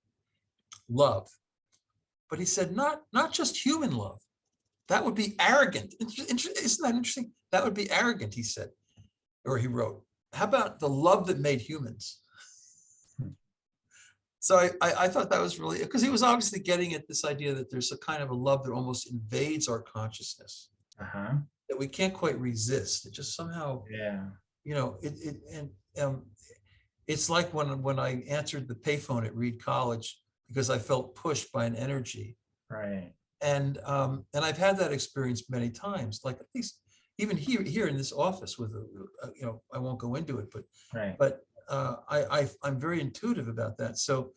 love. But he said, not just human love. That would be arrogant. Isn't that interesting? That would be arrogant, he said, or he wrote. How about the love that made humans? So I thought that was really, because he was obviously getting at this idea that there's a kind of a love that almost invades our consciousness, Uh-huh. that we can't quite resist. It just somehow, Yeah. and it's like when I answered the payphone at Reed College because I felt pushed by an energy. Right. And I've had that experience many times, like at least even here in this office with, I won't go into it, Right. but I'm very intuitive about that. So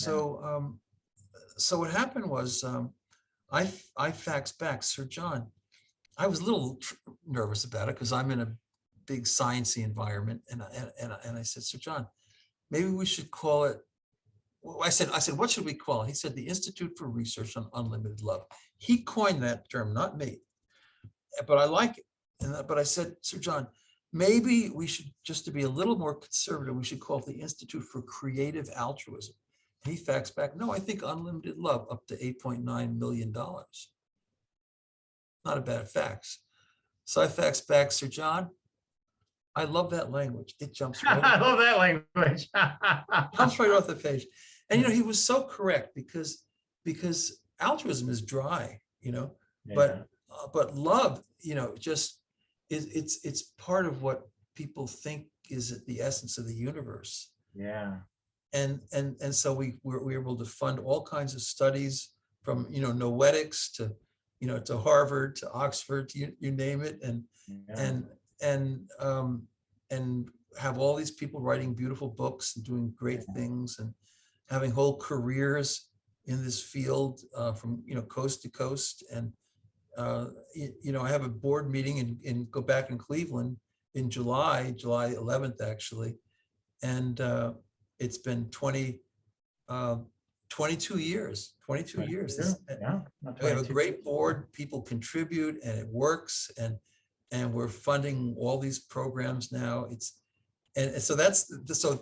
Yeah. so what happened was, I faxed back, Sir John. I was a little nervous about it because I'm in a big sciencey environment, and I said, Sir John, maybe we should call it. Well, I said, what should we call it? He said, the Institute for Research on Unlimited Love. He coined that term, not me, but I like it. But I said, Sir John, maybe we should, just to be a little more conservative, we should call it the Institute for Creative Altruism. And he faxed back, no, I think unlimited love up to $8.9 million. Not a bad fax. So I faxed back, Sir John, I love that language. It jumps right I love that language. jumps right off the page. And he was so correct, because altruism is dry, Yeah. but love, just it's part of what people think is at the essence of the universe. Yeah. And so we were able to fund all kinds of studies, from noetics to Harvard to Oxford, you name it, Yeah. and have all these people writing beautiful books and doing great things and having whole careers in this field, from coast to coast. And I have a board meeting go back in Cleveland in July 11th actually, and it's been 22 years. 22 years. Yeah. We have a great board, people contribute, and it works, and we're funding all these programs now. And so that's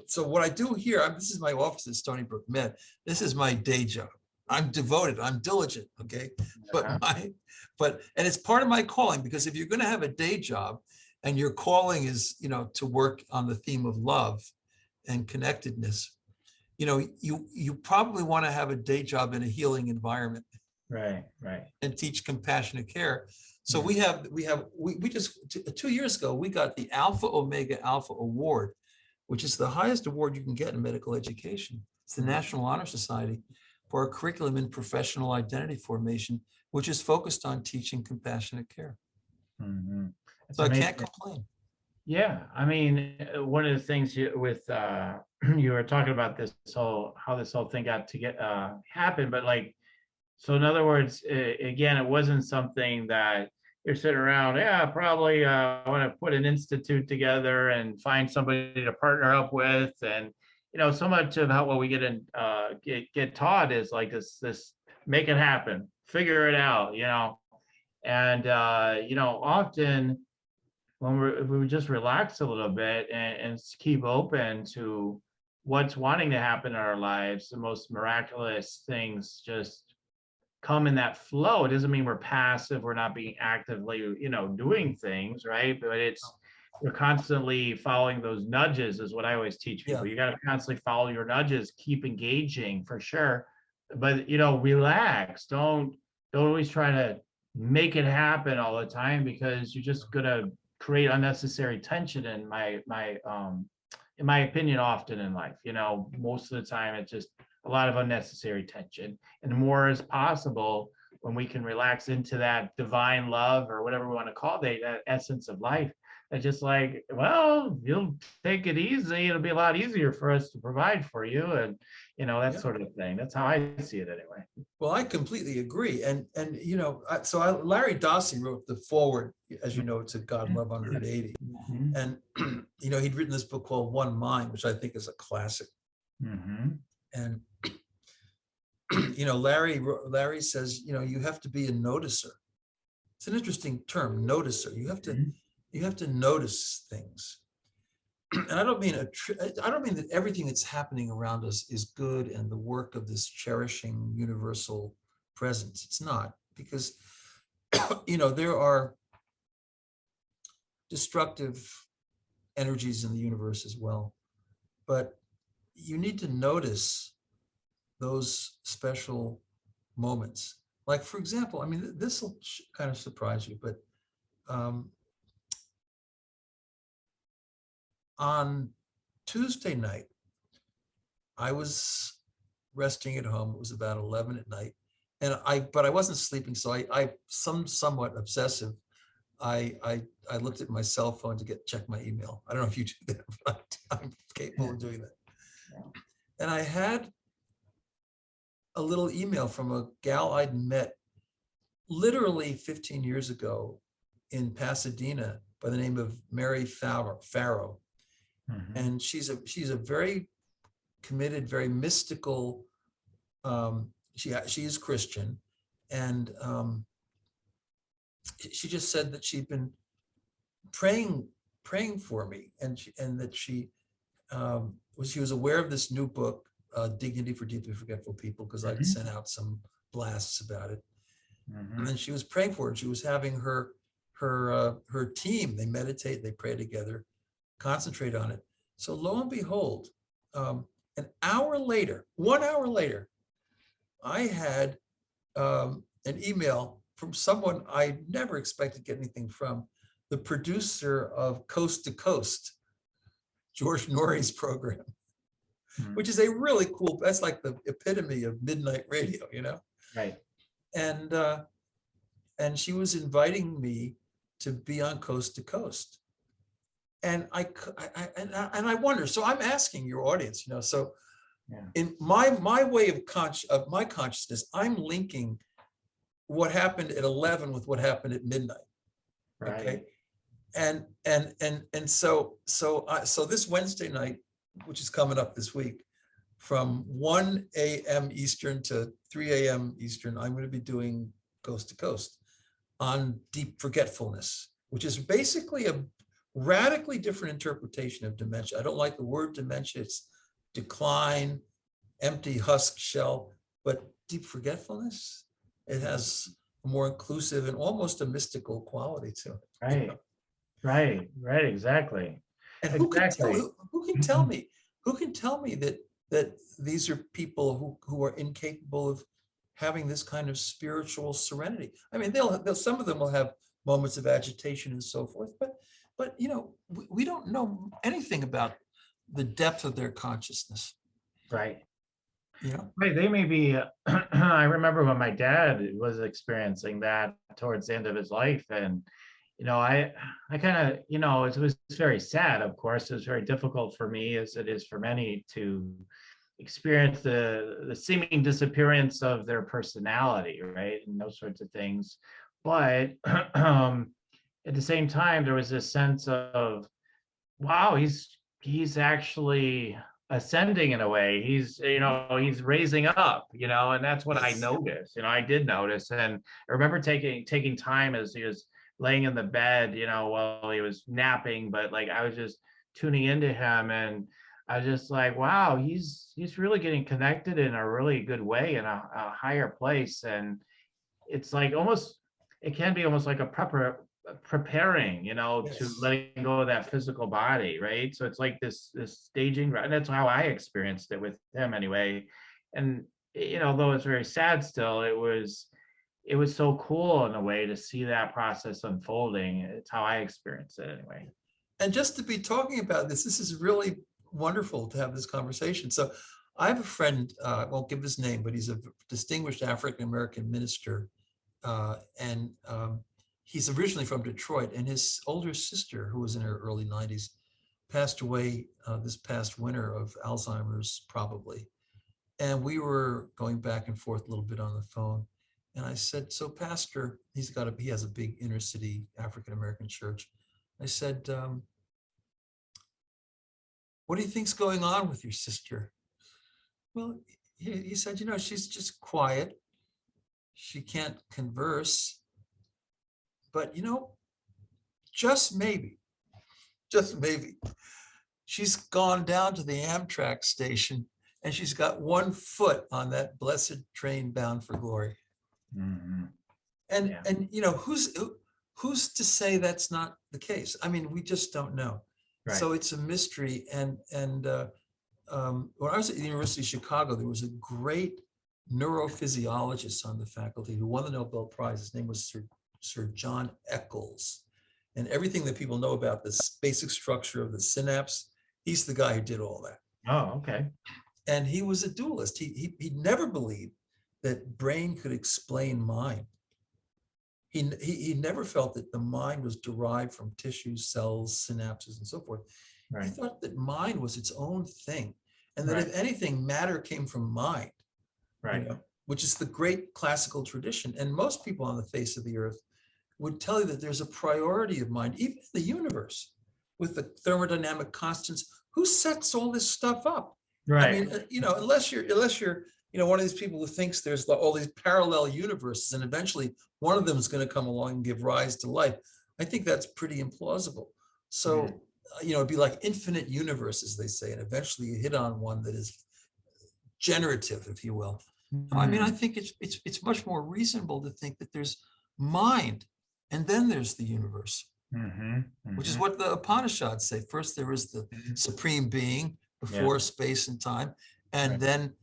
so what I do here. This is my office at Stony Brook Med. This is my day job. I'm devoted. I'm diligent. Okay, and it's part of my calling, because if you're going to have a day job, and your calling is to work on the theme of love and connectedness, you probably want to have a day job in a healing environment. Right. And teach compassionate care. So we just 2 years ago, we got the Alpha Omega Alpha Award, which is the highest award you can get in medical education. It's the National Honor Society for a curriculum in professional identity formation, which is focused on teaching compassionate care. Mm-hmm. So amazing. I can't complain. Yeah, I mean, one of the things you were talking about how this whole thing got to happen, but so in other words, again, it wasn't something that you're sitting around, probably I want to put an institute together and find somebody to partner up with. And, so much of what we get taught is like this, make it happen, figure it out, and, often when we just relax a little bit and keep open to what's wanting to happen in our lives, the most miraculous things just come in that flow. It doesn't mean we're passive, we're not being actively, doing things, right? But we're constantly following those nudges, is what I always teach people. You got to constantly follow your nudges, keep engaging for sure. But relax. Don't always try to make it happen all the time, because you're just gonna create unnecessary tension in my opinion, often in life. Most of the time it's just a lot of unnecessary tension, and more is possible when we can relax into that divine love, or whatever we want to call it, that essence of life. That's just you'll take it easy. It'll be a lot easier for us to provide for you, and that sort of thing. That's how I see it anyway. Well, I completely agree. And Larry Dossey wrote the foreword, as you know, to God Love 180. Mm-hmm. And he'd written this book called One Mind, which I think is a classic. Mm-hmm. And Larry says, you have to be a noticer. It's an interesting term, noticer. You have to notice things. And I don't mean that everything that's happening around us is good and the work of this cherishing universal presence. It's not, because there are destructive energies in the universe as well. But you need to notice those special moments. Like, for example, I mean, this will kind of surprise you, but on Tuesday night, I was resting at home. It was about 11 at night, and but I wasn't sleeping, so somewhat obsessive. I looked at my cell phone to check my email. I don't know if you do that, but I'm capable of doing that. And I had a little email from a gal I'd met literally 15 years ago in Pasadena by the name of Mary Farrow. Mhm. And she's a very committed, very mystical, she is Christian, and she just said that she'd been praying for me, and that she was aware of this new book, Dignity for Deeply Forgetful People, because I'd sent out some blasts about it. Mhm. And she was praying for it. She was having her team, they meditate, they pray together, concentrate on it. So lo and behold, 1 hour later, I had an email from someone I never expected to get anything from, the producer of Coast to Coast, George Norrie's program, Mhm. which is a really cool, that's like the epitome of midnight radio, Right. And she was inviting me to be on Coast to Coast. And I wonder, so I'm asking your audience, so Yeah. in my way of my consciousness, I'm linking what happened at 11 with what happened at midnight. Right. Okay. And so this Wednesday night, which is coming up this week, from 1 a.m. Eastern to 3 a.m. Eastern, I'm going to be doing Coast to Coast on deep forgetfulness, which is basically a radically different interpretation of dementia. I don't like the word dementia. It's decline, empty husk shell, but deep forgetfulness, it has a more inclusive and almost a mystical quality to it. Right. Right. Exactly. And Exactly. who can tell me that these are people who are incapable of having this kind of spiritual serenity? I mean, they'll some of them will have moments of agitation and so forth, but we don't know anything about the depth of their consciousness. Right. Yeah. Right. They may be. I remember when my dad was experiencing that towards the end of his life, and I kind of, it was very sad. Of course, it was very difficult for me, as it is for many, to experience the seeming disappearance of their personality, right, and those sorts of things. But at the same time, there was this sense of, wow, he's actually ascending in a way. He's raising up, and that's what I Yes. noticed. I did notice, and I remember taking time as he was laying in the bed, while he was napping, but like I was just tuning into him, and I was just like, wow, he's really getting connected in a really good way, in a higher place. And it's like it can be almost like preparing, to Yes. letting go of that physical body, right? So it's like this staging, and that's how I experienced it with him anyway. And though it's very sad still, it was so cool in a way to see that process unfolding. It's how I experienced it anyway. And just to be talking about this is really wonderful to have this conversation. So I have a friend, I won't give his name, but he's a distinguished African-American minister. And he's originally from Detroit, and his older sister, who was in her early 90s, passed away this past winter of Alzheimer's, probably. And we were going back and forth a little bit on the phone. And I said, so Pastor, he has a big inner city African-American church. I said, what do you think's going on with your sister? Well, he said, she's just quiet. She can't converse. But, just maybe, she's gone down to the Amtrak station and she's got one foot on that blessed train bound for glory. Mm-hmm. And, Yeah. and who's to say that's not the case? I mean, we just don't know. Right. So it's a mystery. And when I was at the University of Chicago, there was a great neurophysiologist on the faculty who won the Nobel Prize. His name was Sir John Eccles. And everything that people know about this basic structure of the synapse, he's the guy who did all that. Oh, okay. And he was a dualist. He never believed that brain could explain mind. He never felt that the mind was derived from tissues, cells, synapses, and so forth. Right. He thought that mind was its own thing, and that Right. if anything, matter came from mind, Right. which is the great classical tradition. And most people on the face of the earth would tell you that there's a priority of mind, even in the universe, with the thermodynamic constants. Who sets all this stuff up? Right. I mean, unless you're one of these people who thinks there's all these parallel universes, and eventually one of them is going to come along and give rise to life. I think that's pretty implausible. So, it'd be like infinite universes, they say, and eventually you hit on one that is generative, if you will. I mean, I think it's much more reasonable to think that there's mind, and then there's the universe, which is what the Upanishads say. First, there is the supreme being before space and time, and then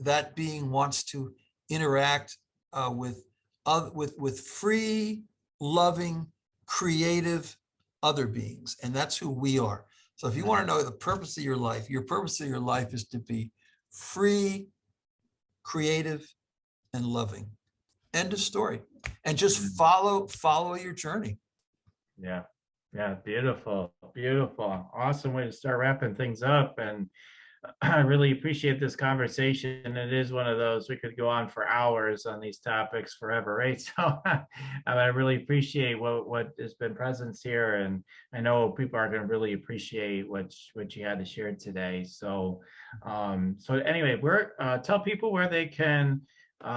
that being wants to interact with free, loving, creative other beings, and that's who we are. So, if you want to know the purpose of your life is to be free, creative, and loving. End of story. And just follow your journey. Yeah. Beautiful. Awesome way to start wrapping things up. And I really appreciate this conversation. It is one of those, we could go on for hours on these topics forever, right? So I really appreciate what has been present here. And I know people are going to really appreciate what you had to share today. So, so anyway, tell people where they can,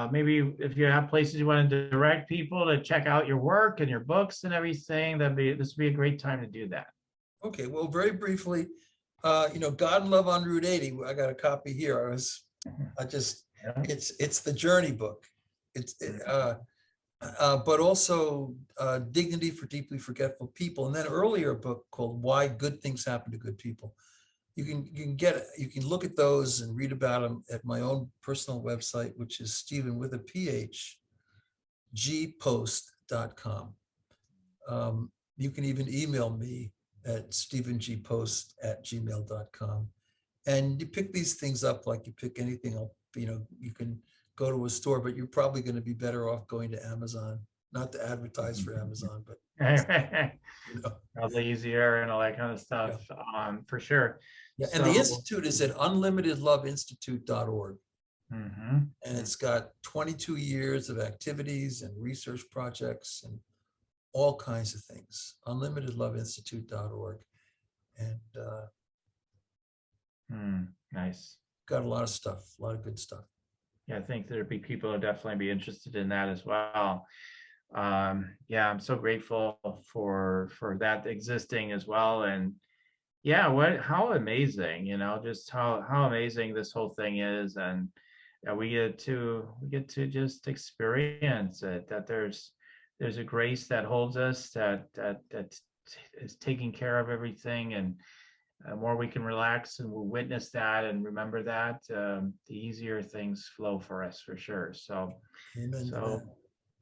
maybe if you have places you want to direct people to check out your work and your books and everything, this would be a great time to do that. Okay, well, very briefly, God and Love on Route 80. I got a copy here. It's the journey book. But also Dignity for Deeply Forgetful People, and then earlier a book called Why Good Things Happen to Good People. You can look at those and read about them at my own personal website, which is Stephen with a PH, Post.com. You can even email me at StephenGPost@gmail.com. And you pick these things up like you pick anything else. You can go to a store, but you're probably going to be better off going to Amazon. Not to advertise for Amazon, but probably easier and all that kind of stuff, for sure. Yeah, and the Institute is at unlimitedloveinstitute.org. And it's got 22 years of activities and research projects and all kinds of things. Unlimitedloveinstitute.org. And nice. Got a lot of stuff, a lot of good stuff. Yeah, I think there'd be people who definitely be interested in that as well. Yeah, I'm so grateful for that existing as well. And yeah, how amazing, just how amazing this whole thing is. And we get to just experience it, that there's a grace that holds us, that is taking care of everything. And the more we can relax and we'll witness that and remember that, the easier things flow for us, for sure. So,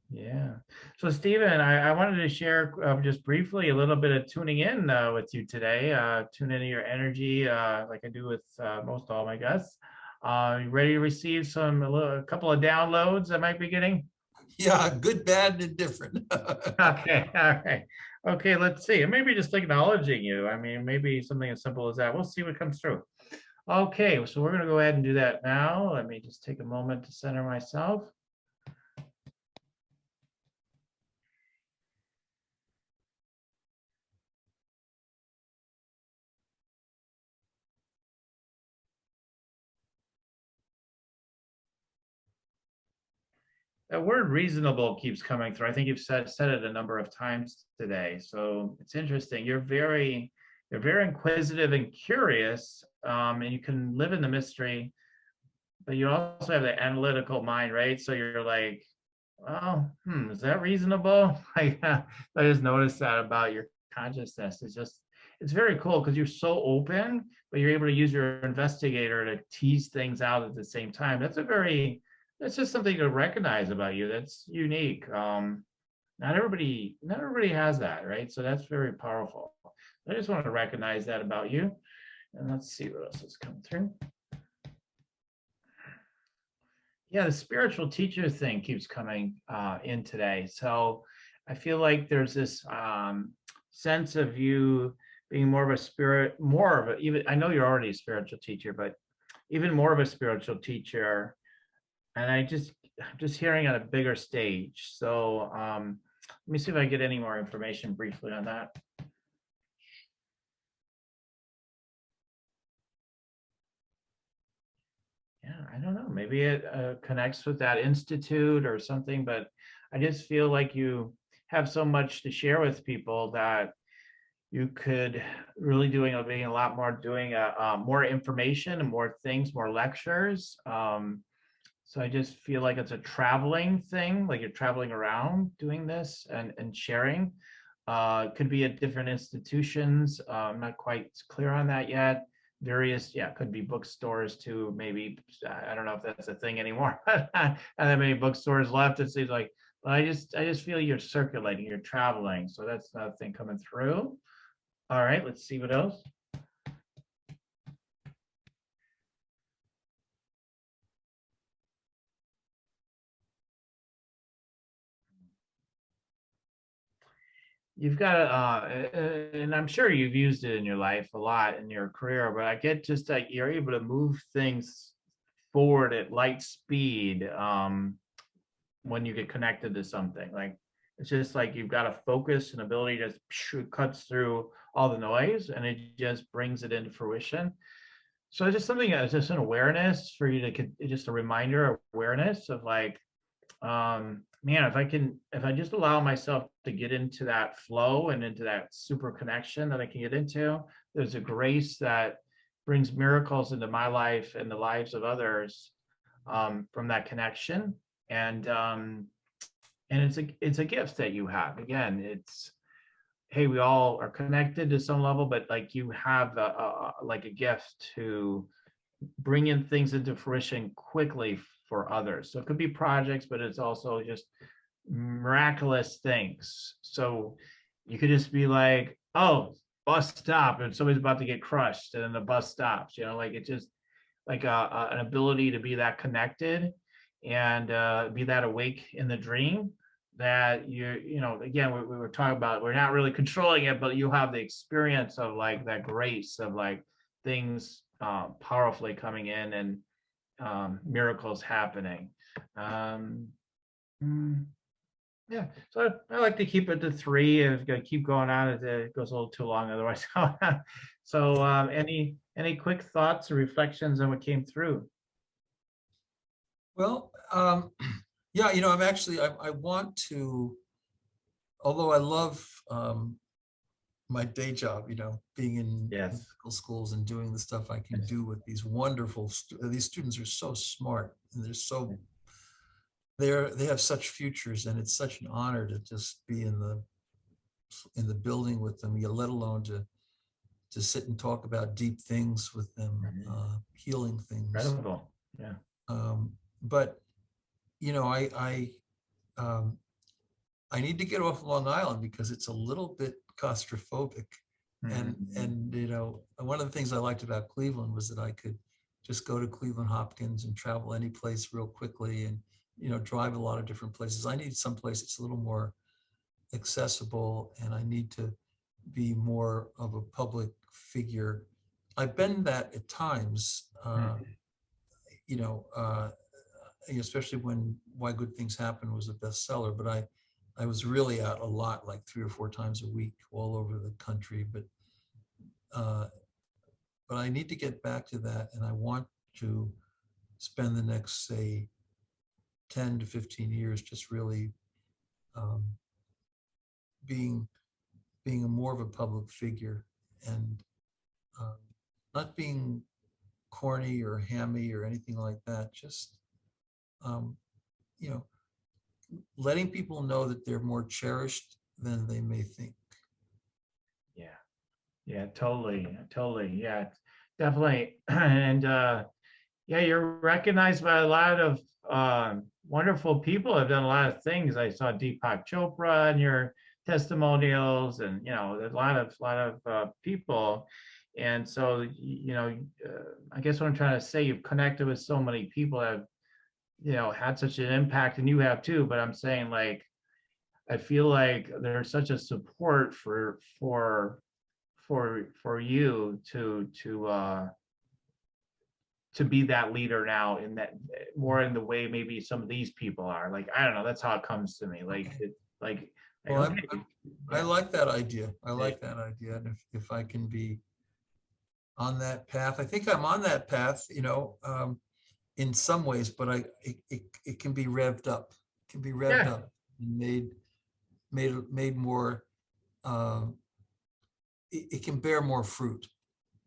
yeah. So Stephen, I wanted to share just briefly a little bit of tuning in with you today. Tune into your energy, like I do with most all my guests. You ready to receive a couple of downloads I might be getting? Yeah, good, bad, and indifferent. Okay, all right. Okay, let's see. Maybe just acknowledging you. I mean, maybe something as simple as that. We'll see what comes through. Okay, so we're going to go ahead and do that now. Let me just take a moment to center myself. That word reasonable keeps coming through. I think you've said it a number of times today. So it's interesting. You're very inquisitive and curious, and you can live in the mystery, but you also have the analytical mind, right? So you're like, well, is that reasonable? I just noticed that about your consciousness. it's very cool because you're so open, but you're able to use your investigator to tease things out at the same time. That's just something to recognize about you. That's unique. Not everybody has that, right? So that's very powerful. I just want to recognize that about you. And let's see what else has come through. Yeah, the spiritual teacher thing keeps coming in today. So I feel like there's this sense of you being more of a spirit, more of a, even, I know you're already a spiritual teacher, but even more of a spiritual teacher. And I'm just hearing on a bigger stage. So let me see if I get any more information briefly on that. Yeah, I don't know. Maybe it connects with that institute or something, but I just feel like you have so much to share with people that you could really being a lot more, doing more information and more things, more lectures. So I just feel like it's a traveling thing, like you're traveling around doing this and sharing. It could be at different institutions. I'm not quite clear on that yet. Various, yeah, could be bookstores too, maybe. I don't know if that's a thing anymore. Not that many bookstores left, it seems like. But I just feel you're circulating, you're traveling. So that's another thing coming through. All right, let's see what else. You've got and I'm sure you've used it in your life a lot in your career, but I get just that you're able to move things forward at light speed when you get connected to something. Like it's just like you've got a focus and ability to cuts through all the noise and it just brings it into fruition. So it's just something that's just an awareness for you to just a reminder, awareness of like, man, if I just allow myself to get into that flow and into that super connection that I can get into, there's a grace that brings miracles into my life and the lives of others from that connection. And it's a gift that you have. Again, it's, hey, we all are connected to some level, but like you have like a gift to bring in things into fruition quickly for others. So it could be projects, but it's also just miraculous things. So you could just be like, oh, bus stop, and somebody's about to get crushed, and then the bus stops. Like it just like an ability to be that connected and be that awake in the dream that again, we were talking about, we're not really controlling it, but you have the experience of like that grace of like things powerfully coming in and miracles happening. Um, yeah, so I like to keep it to 3. If it's going to keep going on, it goes a little too long otherwise. So any quick thoughts or reflections on what came through? Well, yeah, I'm actually, I want to, although I love my day job, being in Yes. medical schools and doing the stuff I can do with these wonderful, these students are so smart and they have such futures, and it's such an honor to just be in the building with them, let alone to sit and talk about deep things with them, healing things. Incredible. Yeah. But I need to get off Long Island because it's a little bit claustrophobic. And one of the things I liked about Cleveland was that I could just go to Cleveland Hopkins and travel any place real quickly and drive a lot of different places. I need someplace that's a little more accessible, and I need to be more of a public figure. I've been that at times, especially when Why Good Things Happen was a bestseller, but I was really out a lot, like 3 or 4 times a week, all over the country. But I need to get back to that, and I want to spend the next, say, 10 to 15 years just really being a more of a public figure, and not being corny or hammy or anything like that. Just letting people know that they're more cherished than they may think. Yeah. Yeah, totally. Yeah, definitely. And yeah, you're recognized by a lot of wonderful people have done a lot of things. I saw Deepak Chopra in your testimonials, and there's a lot of people. And so, I guess what I'm trying to say, you've connected with so many people that have, had such an impact, and you have too. But I'm saying, like, I feel like there's such a support for you to be that leader now, in that more in the way maybe some of these people are. Like, I don't know, that's how it comes to me. Like, Okay. like, Well, okay, I yeah, like that idea. I like that idea. And if I can be on that path, I think I'm on that path, in some ways, but it can be revved up. It can be revved yeah, up and made more. Uh, it can bear more fruit.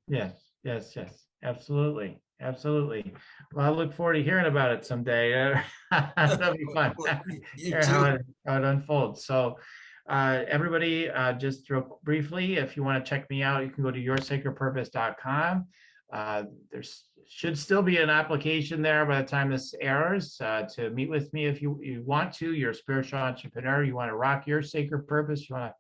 yes, absolutely. Well, I look forward to hearing about it someday. That'll be fun. Well, you Hear too. how it unfolds. So, everybody, just real briefly, if you want to check me out, you can go to yoursacredpurpose.com. There's should still be an application there by the time this airs, to meet with me if you want to. You're a spiritual entrepreneur. You want to rock your sacred purpose. You want to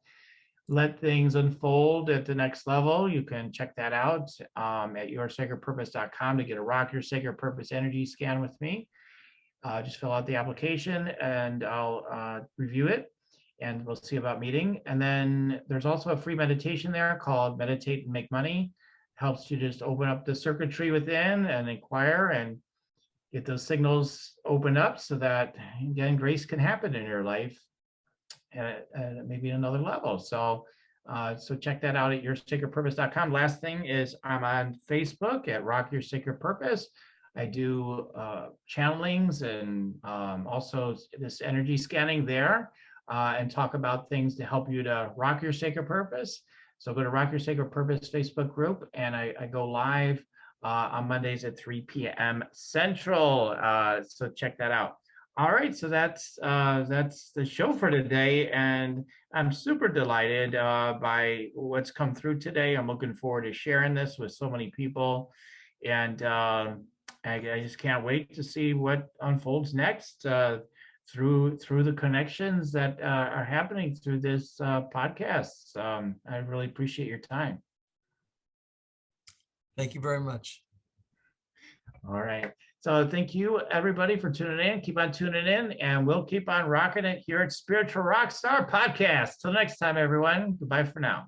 let things unfold at the next level. You can check that out at yoursacredpurpose.com to get a Rock Your Sacred Purpose energy scan with me. Just fill out the application and I'll review it, and we'll see about meeting. And then there's also a free meditation there called Meditate and Make Money. Helps you just open up the circuitry within and inquire and get those signals opened up so that, again, grace can happen in your life and maybe another level. So check that out at yoursacredpurpose.com. Last thing is, I'm on Facebook at Rock Your Sacred Purpose. I do channelings and also this energy scanning there, and talk about things to help you to rock your sacred purpose. So go to Rock Your Sacred Purpose Facebook group, and I go live on Mondays at 3 p.m. Central. So check that out. All right, so that's the show for today, and I'm super delighted by what's come through today. I'm looking forward to sharing this with so many people, and I just can't wait to see what unfolds next through the connections that are happening through this podcast. I really appreciate your time. Thank you very much. All right. So thank you, everybody, for tuning in. Keep on tuning in, and we'll keep on rocking it here at Spiritual Rockstar Podcast. Till next time, everyone. Goodbye for now.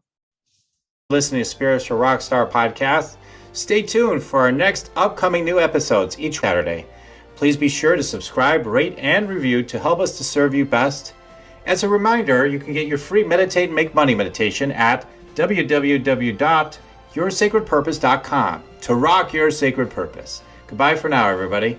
Listening to Spiritual Rockstar Podcast. Stay tuned for our next upcoming new episodes each Saturday. Please be sure to subscribe, rate, and review to help us to serve you best. As a reminder, you can get your free Meditate and Make Money meditation at www.yoursacredpurpose.com to rock your sacred purpose. Goodbye for now, everybody.